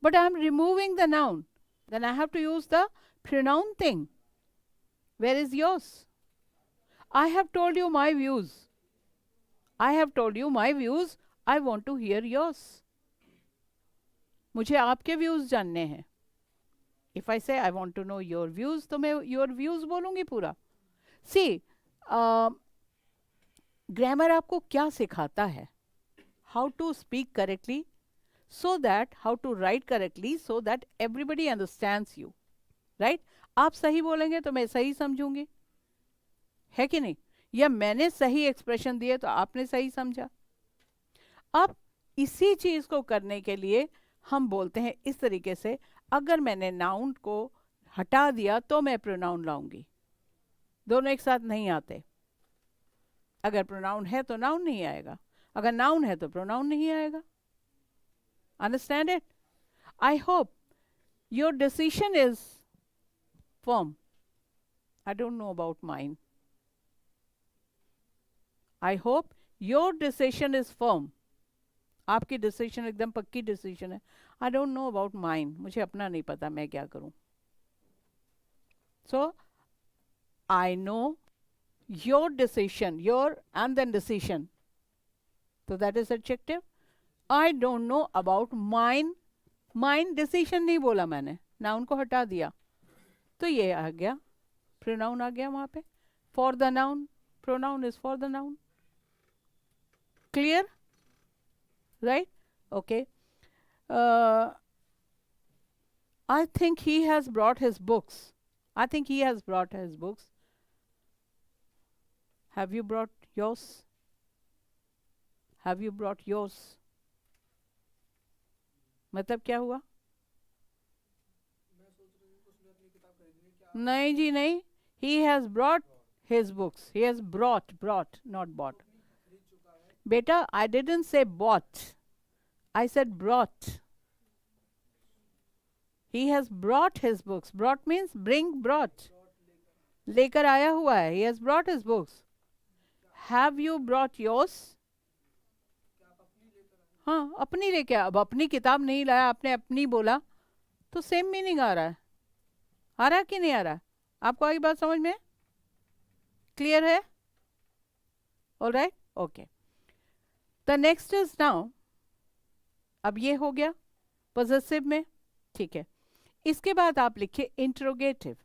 but I am removing the noun, then I have to use the pronoun thing, where is yours? I have told you my views, I have told you my views, I want to hear yours. मुझे आपके व्यूज जानने हैं। If I say I want to know your views, तो मैं योर व्यूज बोलूंगी पूरा। सी, ग्रामर आपको क्या सिखाता है? How to speak correctly, so that how to write correctly, so that everybody understands you, right? आप सही बोलेंगे तो मैं सही समझूंगी, है कि नहीं? या मैंने सही एक्सप्रेशन दिए तो आपने सही समझा। अब इसी चीज को करने के लिए हम बोलते हैं इस तरीके से, अगर मैंने नाउन को हटा दिया तो मैं प्रोनाउन लाऊंगी। दोनों एक साथ नहीं आते। अगर प्रोनाउन है तो नाउन नहीं आएगा, अगर नाउन है तो प्रोनाउन नहीं आएगा। Understand it? I hope your decision is firm. I don't know about mine. I hope your decision is firm. आपकी डिसीजन एकदम पक्की डिसीजन है। I don't know about mine, मुझे अपना नहीं पता मैं क्या करूं। So I know your decision, your and then decision, तो that is adjective. I don't know about mine, mine decision नहीं बोला मैंने, नाउन को हटा दिया, तो ये आ गया प्रोनाउन, आ गया वहां पे। For the noun, pronoun is for the noun. Clear? right? Okay. I think he has brought his books. I think he has brought his books. Have you brought yours? Have you brought yours? मतलब क्या हुआ? मैं सोच रही हूँ उसने अपनी किताब खरीदनी, क्या नहीं जी नहीं, he has brought his books. He has brought, not bought. खरीद चुका है? बेटा, I didn't say bought. I said brought. He has brought his books. Brought means bring, brought. लेकर आया हुआ है. He has brought his books. Have you brought yours? हाँ, अपनी लेके अब अपनी किताब नहीं लाया, आपने अपनी बोला, तो सेम मीनिंग आ रहा है। आ रहा है कि नहीं आ रहा है? आपको आगे बात समझ में? क्लियर है? All right, okay. The next is now, अब ये हो गया पॉजेसिव में, ठीक है। इसके बाद आप लिखिए interrogative.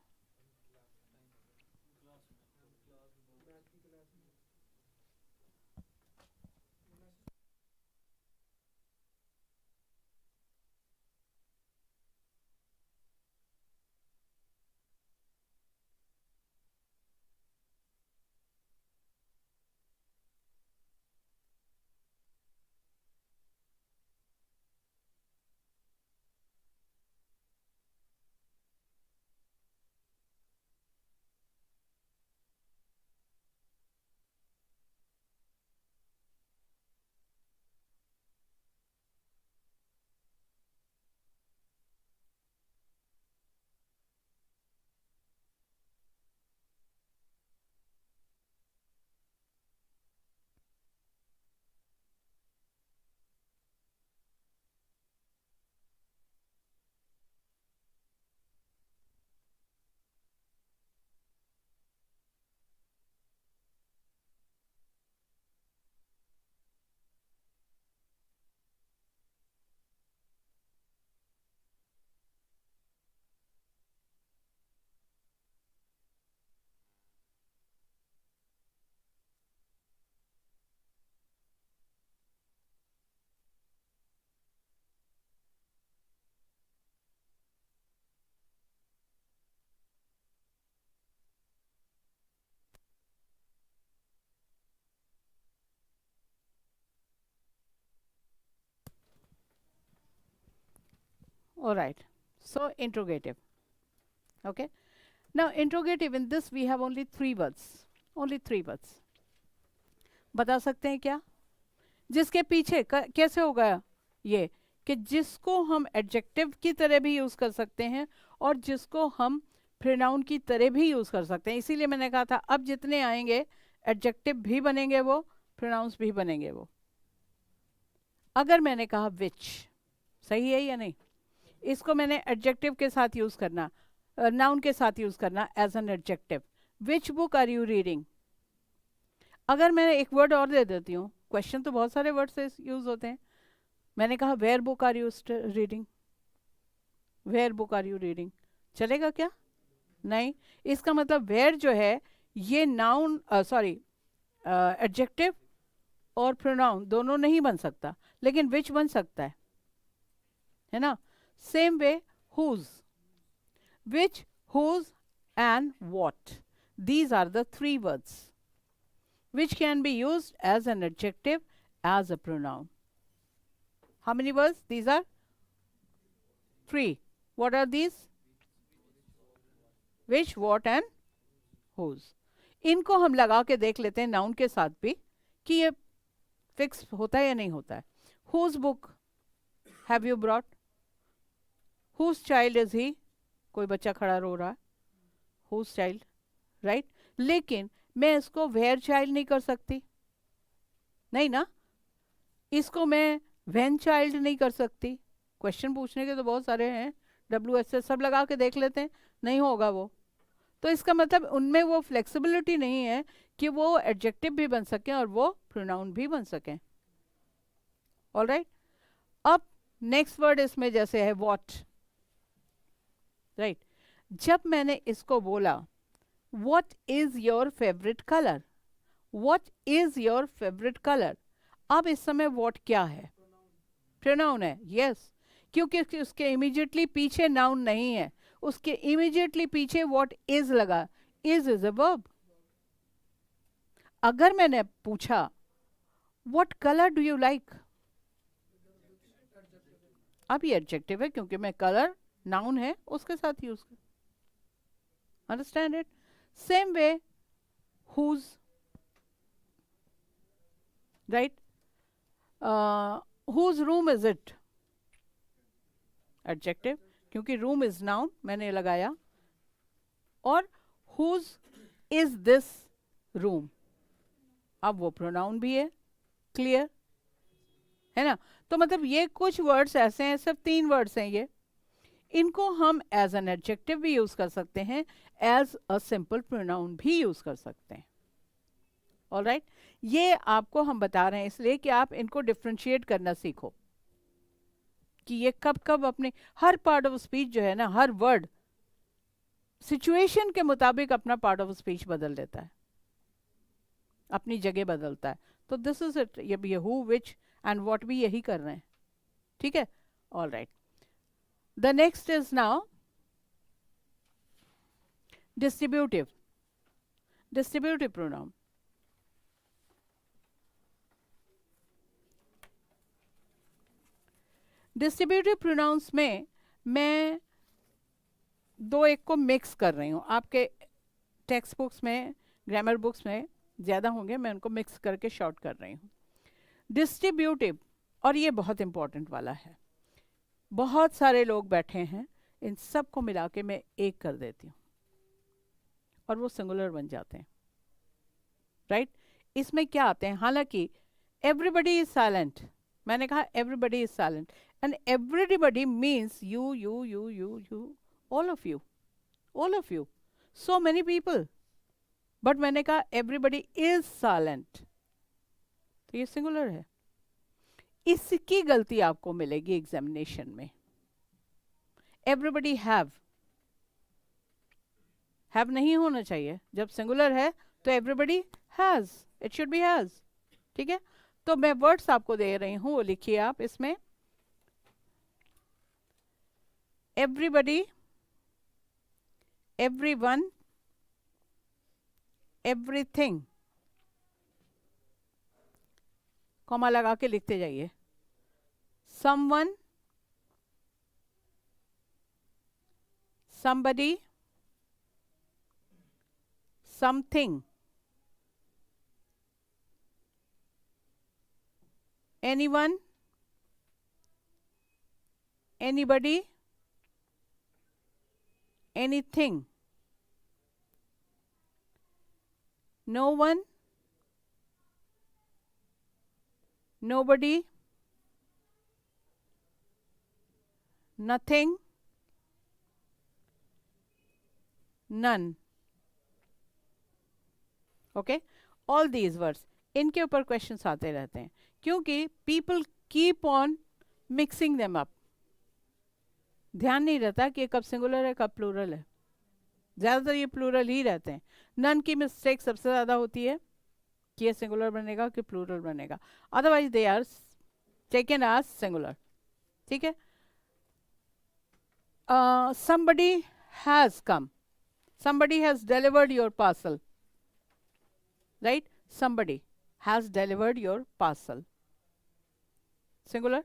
All right. So interrogative. Okay. Now interrogative, in this we have only three words. Only three words. बता सकते हैं क्या? जिसके पीछे कैसे होगा ये कि जिसको हम एडजेक्टिव की तरह भी यूज कर सकते हैं और जिसको हम प्रोनाउन की तरह भी यूज कर सकते हैं. इसीलिए मैंने कहा था अब जितने आएंगे एडजेक्टिव भी बनेंगे वो, प्रोनाउंस भी बनेंगे वो. अगर मैंने कहा विच, सही है या नहीं? इसको मैंने एडजेक्टिव के साथ यूज करना, नाउन के साथ यूज करना as an adjective. Which book are you reading? अगर मैं एक वर्ड और दे देती हूँ, क्वेश्चन तो बहुत सारे वर्ड से यूज होते हैं. मैंने कहा where book are you reading, where book are you reading, चलेगा क्या? नहीं. इसका मतलब वेयर जो है ये नाउन सॉरी एडजेक्टिव और प्रोनाउन दोनों नहीं बन सकता, लेकिन विच बन सकता है ना? Same way whose, which, whose and what, these are the three words which can be used as an adjective, as a pronoun. How many words? These are three. What are these? Which, what and whose. इनको हम लगा के देख लेते हैं नाउन के साथ भी कि ये फिक्स होता है या नहीं होता है. Whose book have you brought? Whose child is he? कोई बच्चा खड़ा रो रहा है. Whose child, right? लेकिन मैं इसको where child नहीं कर सकती, नहीं ना. इसको मैं when child नहीं कर सकती. क्वेश्चन पूछने के तो बहुत सारे हैं, WSS सब लगा के देख लेते हैं, नहीं होगा वो. तो इसका मतलब उनमें वो फ्लेक्सिबिलिटी नहीं है कि वो एडजेक्टिव भी बन सकें और वो प्रोनाउन भी बन सकें. ऑलराइट. अब नेक्स्ट वर्ड इसमें जैसे है वॉट, राइट. जब मैंने इसको बोला what is your favourite colour, what is your favourite colour, अब इस समय वॉट क्या है? प्रोनाउन है. यस, क्योंकि उसके इमीडिएटली पीछे नाउन नहीं है, उसके इमीडिएटली पीछे व्हाट इज लगा. Is a verb. अगर मैंने पूछा what colour do you like, अब ये एडजेक्टिव है क्योंकि मैं कलर नाउन है उसके साथ यूज कर. Understand it? Same way whose, right. Whose room is it, adjective क्योंकि रूम इज नाउन मैंने लगाया. और हुज इज दिस रूम, अब वो प्रोनाउन भी है. क्लियर है ना? तो मतलब ये कुछ वर्ड्स ऐसे हैं, सिर्फ 3 वर्ड्स हैं ये, इनको हम एज एन एडजेक्टिव भी यूज कर सकते हैं, एज अ सिंपल प्रोनाउन भी यूज कर सकते हैं. ऑलराइट. ये आपको हम बता रहे हैं इसलिए कि आप इनको डिफ्रेंशिएट करना सीखो कि ये कब कब अपने हर पार्ट ऑफ स्पीच जो है ना, हर वर्ड सिचुएशन के मुताबिक अपना पार्ट ऑफ स्पीच बदल देता है, अपनी जगह बदलता है. तो दिस इज इट. ये हु, विच एंड व्हाट भी यही कर रहे हैं. ठीक है. All right. The next is now distributive. Distributive pronoun. Distributive pronounce में मैं दो एक को मिक्स कर रही हूँ. आपके टेक्स्ट बुक्स में, ग्रामर बुक्स में ज़्यादा होंगे, मैं उनको मिक्स करके शॉर्ट कर रही हूँ. डिस्ट्रीब्यूटिव, और ये बहुत इंपॉर्टेंट वाला है, बहुत सारे लोग बैठे हैं, इन सब को मिला के मैं एक कर देती हूँ और वो सिंगुलर बन जाते हैं. राइट. इसमें क्या आते हैं? हालांकि एवरीबडी इज साइलेंट, मैंने कहा everybody is silent, and everybody means you you you you you, all of you, all of you, so many people. But मैंने कहा एवरीबडी इज साइलेंट, तो ये सिंगुलर है. इसकी गलती आपको मिलेगी एग्जामिनेशन में. एवरीबडी हैव नहीं होना चाहिए. जब सिंगुलर है तो everybody has, it should be has. ठीक है. तो मैं वर्ड्स आपको दे रही हूं, वो लिखिए आप इसमें. एवरीबडी, everyone, everything, कॉमा लगा के लिखते जाइए. someone, somebody, something, anyone, anybody, anything, no one, nobody, nothing, none. Okay, all these words, इनके ऊपर क्वेश्चंस आते रहते हैं क्योंकि people keep on mixing them up. ध्यान नहीं रहता कि ये कब सिंगुलर है कब प्लूरल है. ज़्यादातर ये प्लूरल ही रहते हैं. नन की मिस्टेक सबसे ज़्यादा होती है कि ये सिंगुलर बनेगा कि प्लूरल बनेगा. Otherwise they are taken as singular. ठीक है. somebody has come, somebody has delivered your parcel, right? Somebody has delivered your parcel. Singular.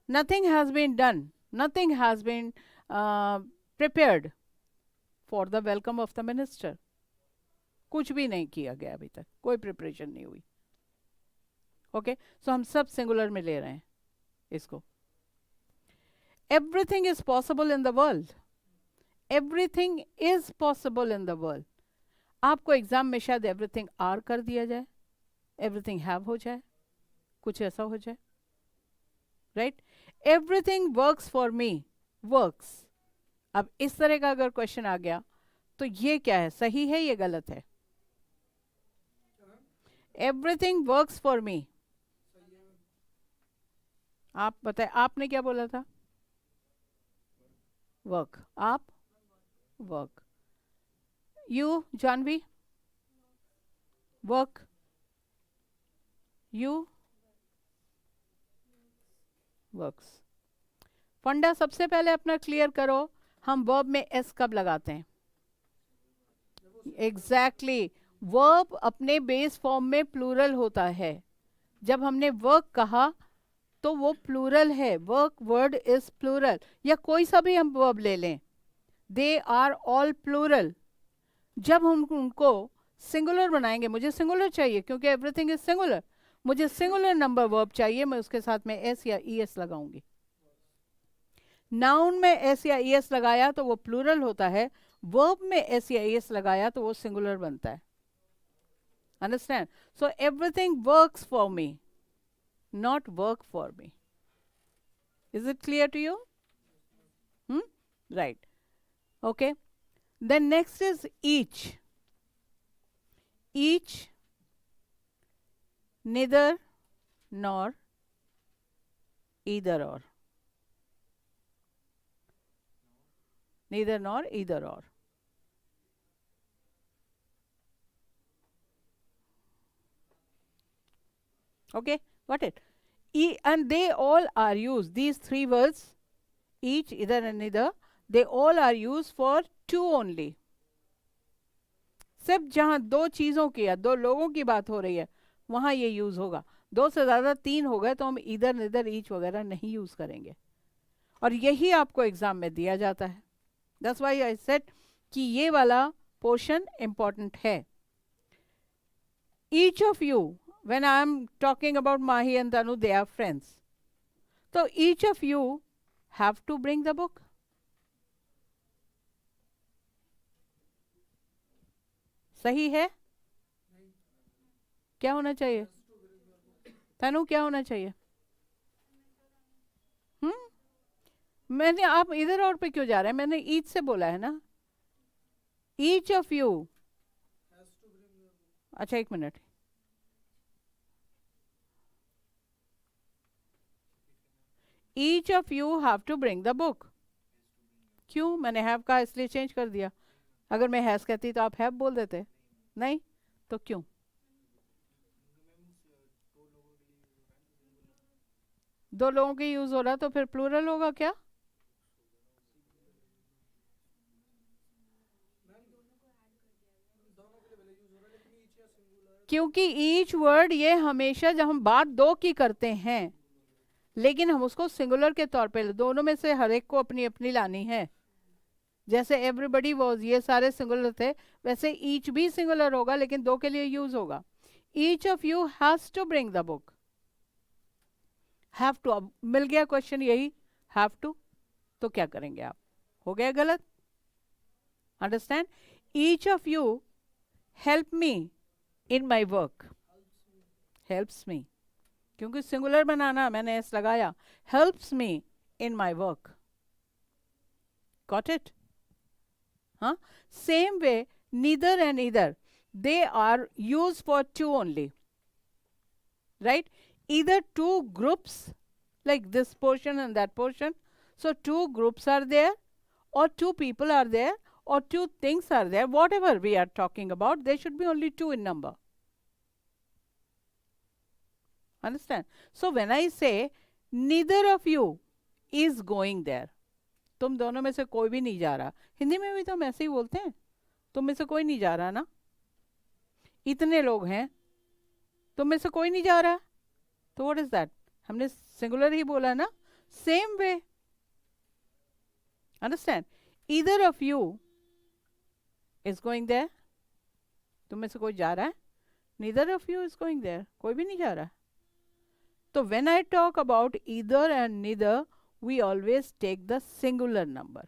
Nothing has been done, nothing has been prepared for the welcome of the minister. कुछ भी नहीं किया गया अभी तक, कोई प्रिपरेशन नहीं हुई. ओके, सो हम सब सिंगुलर में ले रहे हैं इसको. Everything is possible in the world. Everything is possible in the world. आपको एग्जाम में शायद एवरीथिंग आर कर दिया जाए, एवरीथिंग हैव हो जाए, कुछ ऐसा हो जाए. Right? Everything works for me, works. अब इस तरह का अगर क्वेश्चन आ गया तो ये क्या है, सही है ये गलत है? Everything works for me. आप बताए, आपने क्या बोला था? वर्क. आप work. You, Janvi? Work. You? Works. फंडा सबसे पहले अपना क्लियर करो, हम वर्ब में एस कब लगाते हैं? एग्जैक्टली. वर्ब अपने बेस फॉर्म में प्लूरल होता है. जब हमने वर्क कहा तो वो प्लूरल है. Work word is plural. या कोई सा भी हम वर्ब ले लें, दे आर ऑल प्लूरल. जब हम उनको सिंगुलर बनाएंगे, मुझे सिंगुलर चाहिए क्योंकि एवरीथिंग इज सिंगुलर, मुझे सिंगुलर नंबर वर्ब चाहिए, मैं उसके साथ में एस या ई एस लगाऊंगी. नाउन में एस या ई एस लगाया तो वो प्लूरल होता है, वर्ब में एस या ई एस लगाया तो वो सिंगुलर बनता है. Understand? So everything works for me, not work for me. Is it clear to you? Right. Okay. Then next is each. Each, neither nor, either or. Neither nor, either or. Okay, got it? And they all are used, these three words, each, either and neither, they all are used for two only. सिर्फ जहां दो चीजों की या दो लोगों की बात हो रही है वहां ये यूज होगा. दो से ज्यादा, तीन हो गए तो हम इधर निधर ईच वगैरह नहीं यूज करेंगे. और यही आपको एग्जाम में दिया जाता है. दैट्स व्हाई आई सेड कि ये वाला पोर्शन इंपॉर्टेंट है. Each of you, when I am talking about Mahi and Tanu, they are friends. So each of you have to bring the book. सही है? क्या होना चाहिए? तनु क्या होना चाहिए? मैंने, आप इधर और पे क्यों जा रहे हैं? मैंने ईच से बोला है ना. Each of you. अच्छा एक minute. Each of you have to bring the book. क्यों? मैंने have कहा इसलिए चेंज कर दिया. अगर मैं has कहती तो आप have बोल देते. नहीं तो क्यों? दो लोगों के यूज हो रहा तो फिर प्लूरल होगा क्या? क्योंकि each वर्ड ये हमेशा जब हम बात दो की करते हैं, लेकिन हम उसको सिंगुलर के तौर पे, दोनों में से हर एक को अपनी अपनी लानी है. जैसे एवरीबडी वॉज ये सारे सिंगुलर थे, वैसे ईच भी सिंगुलर होगा लेकिन दो के लिए यूज होगा. Each of you has to bring the book. Have to, अब मिल गया क्वेश्चन यही, हैव टू. तो क्या करेंगे आप? हो गया गलत. Understand? Each of you help me in my work. Helps me, क्योंकि सिंगुलर बनाना मैंने एस लगाया. Helps me in my work. Got it? हाँ. Same way neither and either, they are used for two only, right? Either two groups like this portion and that portion, so two groups are there, or two people are there, or two things are there, whatever we are talking about, there should be only two in number. Understand? So when I say neither of you is going there, तुम दोनों में से कोई भी नहीं जा रहा. हिंदी में भी तो हम ऐसे ही बोलते हैं, तुम में से कोई नहीं जा रहा ना. इतने लोग हैं, तुम में से कोई नहीं जा रहा, तो व्हाट इज दैट? हमने सिंगुलर ही बोला ना. Same way, understand? Either of you is going there, तुम में से कोई जा रहा है. Neither of you is going there, कोई भी नहीं जा रहा. तो when I talk about either and neither, we always take the singular number.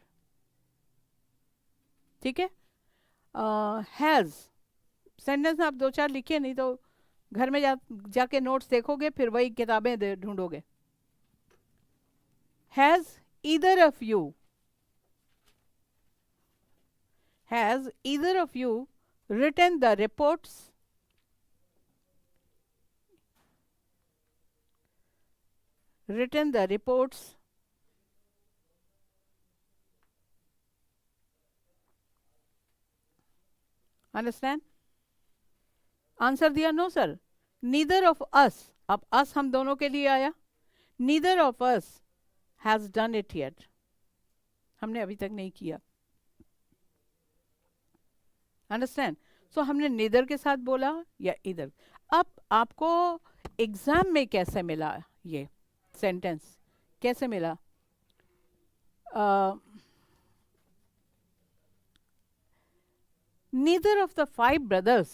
ठीक है? हैज सेंटेंस आप दो चार लिखिए, नहीं तो घर में जाके नोट्स देखोगे, फिर वही किताबें ढूंढोगे. Has either of you, has either of you written the reports? Written the reports? Understand? Answer दिया no sir. Neither of us, अब अस हम दोनों के लिए आया. Neither of us has done it yet, हमने अभी तक नहीं किया. अंडरस्टैंड? सो हमने नीदर के साथ बोला या इधर. अब आपको एग्जाम में कैसे मिला ये सेंटेंस, कैसे मिला? neither of the five brothers,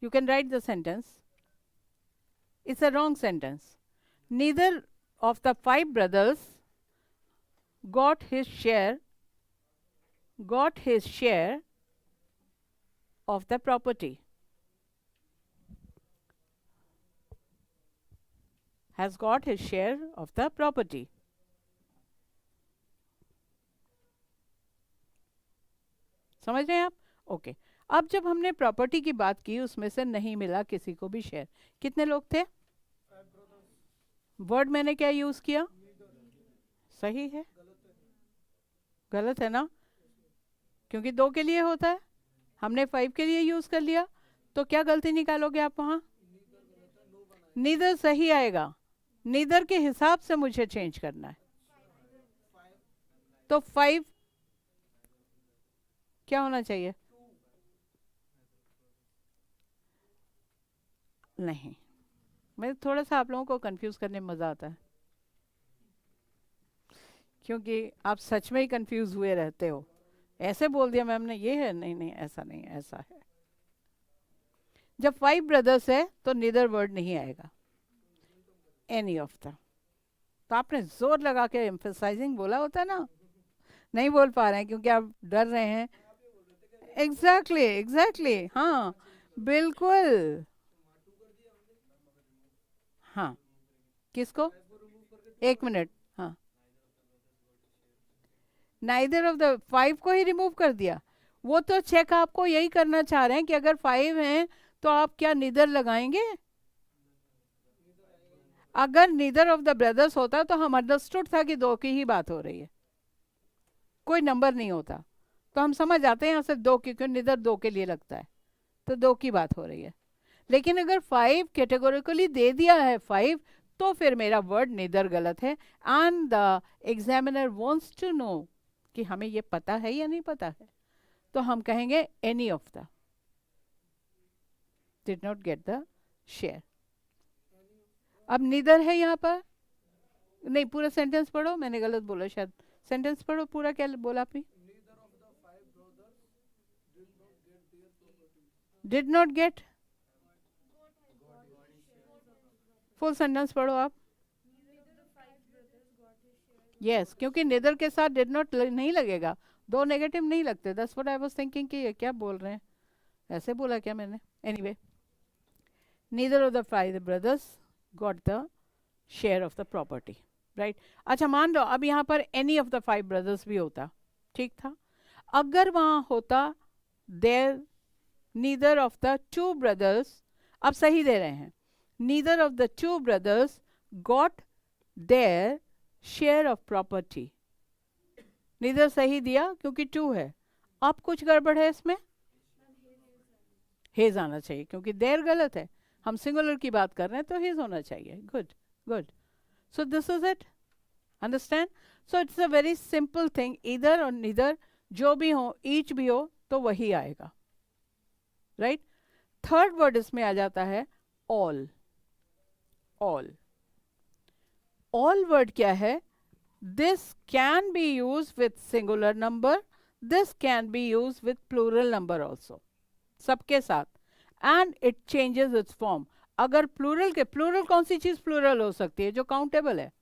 you can write the sentence, it's a wrong sentence. Neither of the five brothers got his share of the property. Has got his share of the property. समझ रहे हैं आप? ओके. अब जब हमने प्रॉपर्टी की बात की, उसमें से नहीं मिला किसी को भी शेयर. कितने लोग थे? वर्ड मैंने क्या यूज किया? सही है? गलत है ना? क्योंकि दो के लिए होता है, हमने 5 के लिए यूज कर लिया. तो क्या गलती निकालोगे आप वहां? नीदर सही आएगा. नीदर के हिसाब से मुझे चेंज करना है. तो 5 क्या होना चाहिए? नहीं, मैं थोड़ा सा आप लोगों को कंफ्यूज करने में मजा आता है, क्योंकि आप सच में ही कंफ्यूज हुए रहते हो. ऐसे बोल दिया मैम ने ये है, नहीं नहीं ऐसा नहीं, ऐसा है. जब 5 ब्रदर्स है तो नीदर वर्ड नहीं आएगा, एनी ऑफ द. तो आपने जोर लगा के एम्फसाइजिंग बोला होता है ना, नहीं बोल पा रहे हैं क्योंकि आप डर रहे हैं. एग्जैक्टली. हाँ बिल्कुल. हाँ किसको? एक मिनट. हाँ, नाइदर ऑफ द 5 को ही रिमूव कर दिया. वो तो चेक आपको यही करना चाह रहे हैं कि अगर 5 हैं तो आप क्या नीदर लगाएंगे? अगर नीदर ऑफ द ब्रदर्स होता तो हम अंडरस्टूड था कि 2 की ही बात हो रही है, कोई नंबर नहीं होता तो हम समझ जाते हैं यहाँ से 2, क्योंकि नीदर 2 के लिए लगता है, तो 2 की बात हो रही है. लेकिन अगर 5 कैटेगोरिकली दे दिया है 5, तो फिर मेरा वर्ड नीदर गलत है. And the examiner wants to know कि हमें ये पता है या नहीं पता है, तो हम कहेंगे any of the did not get the share. अब नीदर है यहाँ पर नहीं. पूरा सेंटेंस पढ़ो, मैंने गलत बोला शायद, सेंटेंस पढ़ो पूरा, क्या बोला आपने? neither of the five brothers did not get their property. Did not gate, full sentence पढ़ो आप. यस क्योंकि नेदर के साथ डिड नॉट नहीं लगेगा, दो नेगेटिव नहीं लगते. That's what I was thinking कि ये क्या बोल रहे हैं, ऐसे बोला क्या मैंने? Anyway, neither of the five brothers got the share of the property, right. अच्छा मान लो अब यहाँ पर any of the five brothers भी होता, ठीक था. अगर वहाँ होता there neither of the two brothers, अब सही दे रहे हैं, neither of the two brothers got their share of property. Neither सही दिया क्योंकि टू है. अब कुछ गड़बड़ है इसमें, हेज आना चाहिए क्योंकि देर गलत है. हम सिंगुलर की बात कर रहे हैं तो हेज होना चाहिए. Good good. So this is it, understand. So it's a very simple thing, इधर और नीदर जो भी हो, ईच भी हो तो वही आएगा, राइट. थर्ड वर्ड इसमें आ जाता है ऑल. ऑल, ऑल वर्ड क्या है? This can be use with singular number, this can be use with plural number also, सबके साथ. And it changes its form. अगर प्लूरल के, प्लूरल कौन सी चीज प्लूरल हो सकती है? जो काउंटेबल है.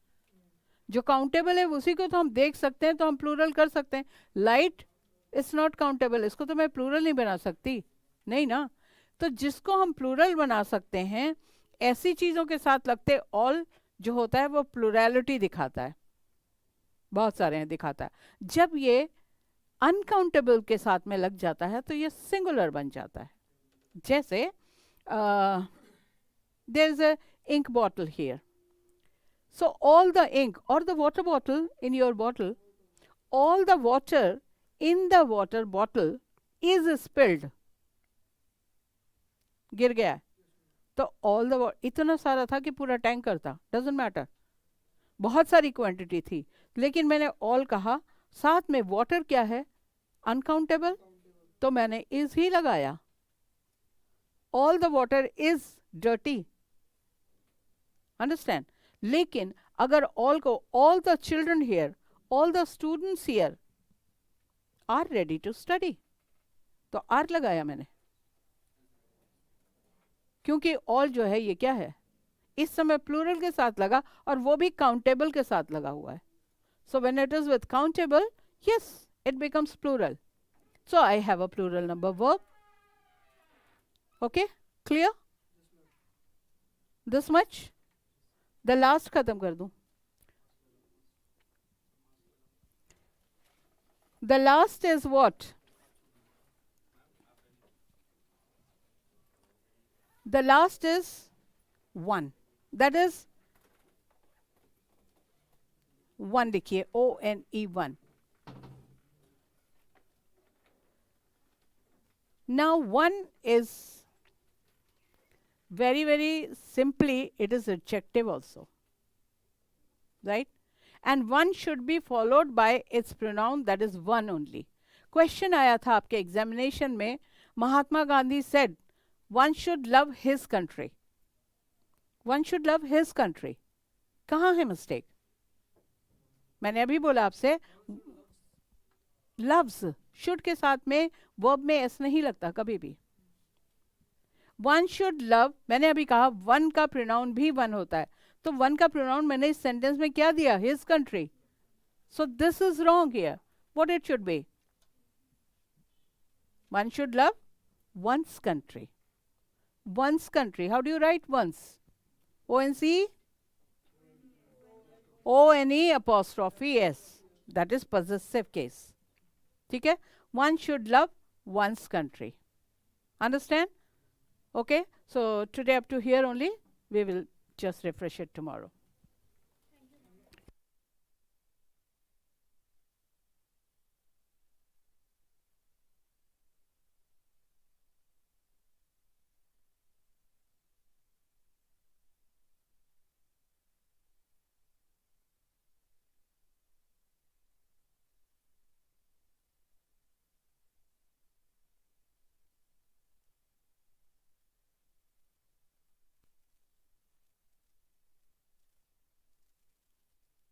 जो काउंटेबल है उसी को तो हम देख सकते हैं, तो हम प्लूरल कर सकते हैं. लाइट इट्स नॉट काउंटेबल, इसको तो मैं प्लूरल नहीं बना सकती, नहीं ना. तो जिसको हम प्लूरल बना सकते हैं, ऐसी चीजों के साथ लगते ऑल जो होता है वो प्लूरैलिटी दिखाता है, बहुत सारे हैं दिखाता है. जब ये अनकाउंटेबल के साथ में लग जाता है तो ये सिंगुलर बन जाता है. जैसे there is a ink bottle here, so all the ink और the water bottle in your bottle, all the water in the water bottle is spilled, गिर गया. तो all the water इतना सारा था कि पूरा टैंकर था, doesn't matter, बहुत सारी क्वांटिटी थी. लेकिन मैंने all कहा, साथ में water क्या है? अनकाउंटेबल, तो मैंने is ही लगाया. all the water is dirty, understand. लेकिन अगर all को all the children here, all the students here are ready to study, तो आर लगाया मैंने, क्योंकि all जो है ये क्या है? इस समय प्लूरल के साथ लगा और वो भी काउंटेबल के साथ लगा हुआ है. So when it is with countable, yes, it becomes plural. So I have a plural number verb. Okay, clear? This much. The last खत्म कर दूं. The last is what? The last is one. That is one. लिखिए ONE, one. Now one is very, very simply, it is adjective also, right? And one should be followed by its pronoun, that is one only. Question आया था आपके एग्जामिनेशन में, Mahatma Gandhi said one should love his country. One should love his country. कहाँ है मिस्टेक? मैंने अभी बोला आपसे, loves should के साथ में verb में s नहीं लगता कभी भी. One should love, मैंने अभी कहा one का pronoun भी one होता है, तो one का pronoun मैंने इस sentence में क्या दिया? His country. So this is wrong here. What it should be? One should love one's country. One's country. How do you write one's? O-N-C? O-N-E apostrophe S. That is possessive case. ठीक है? One should love one's country. Understand? Okay? So today up to here only. We will just refresh it tomorrow.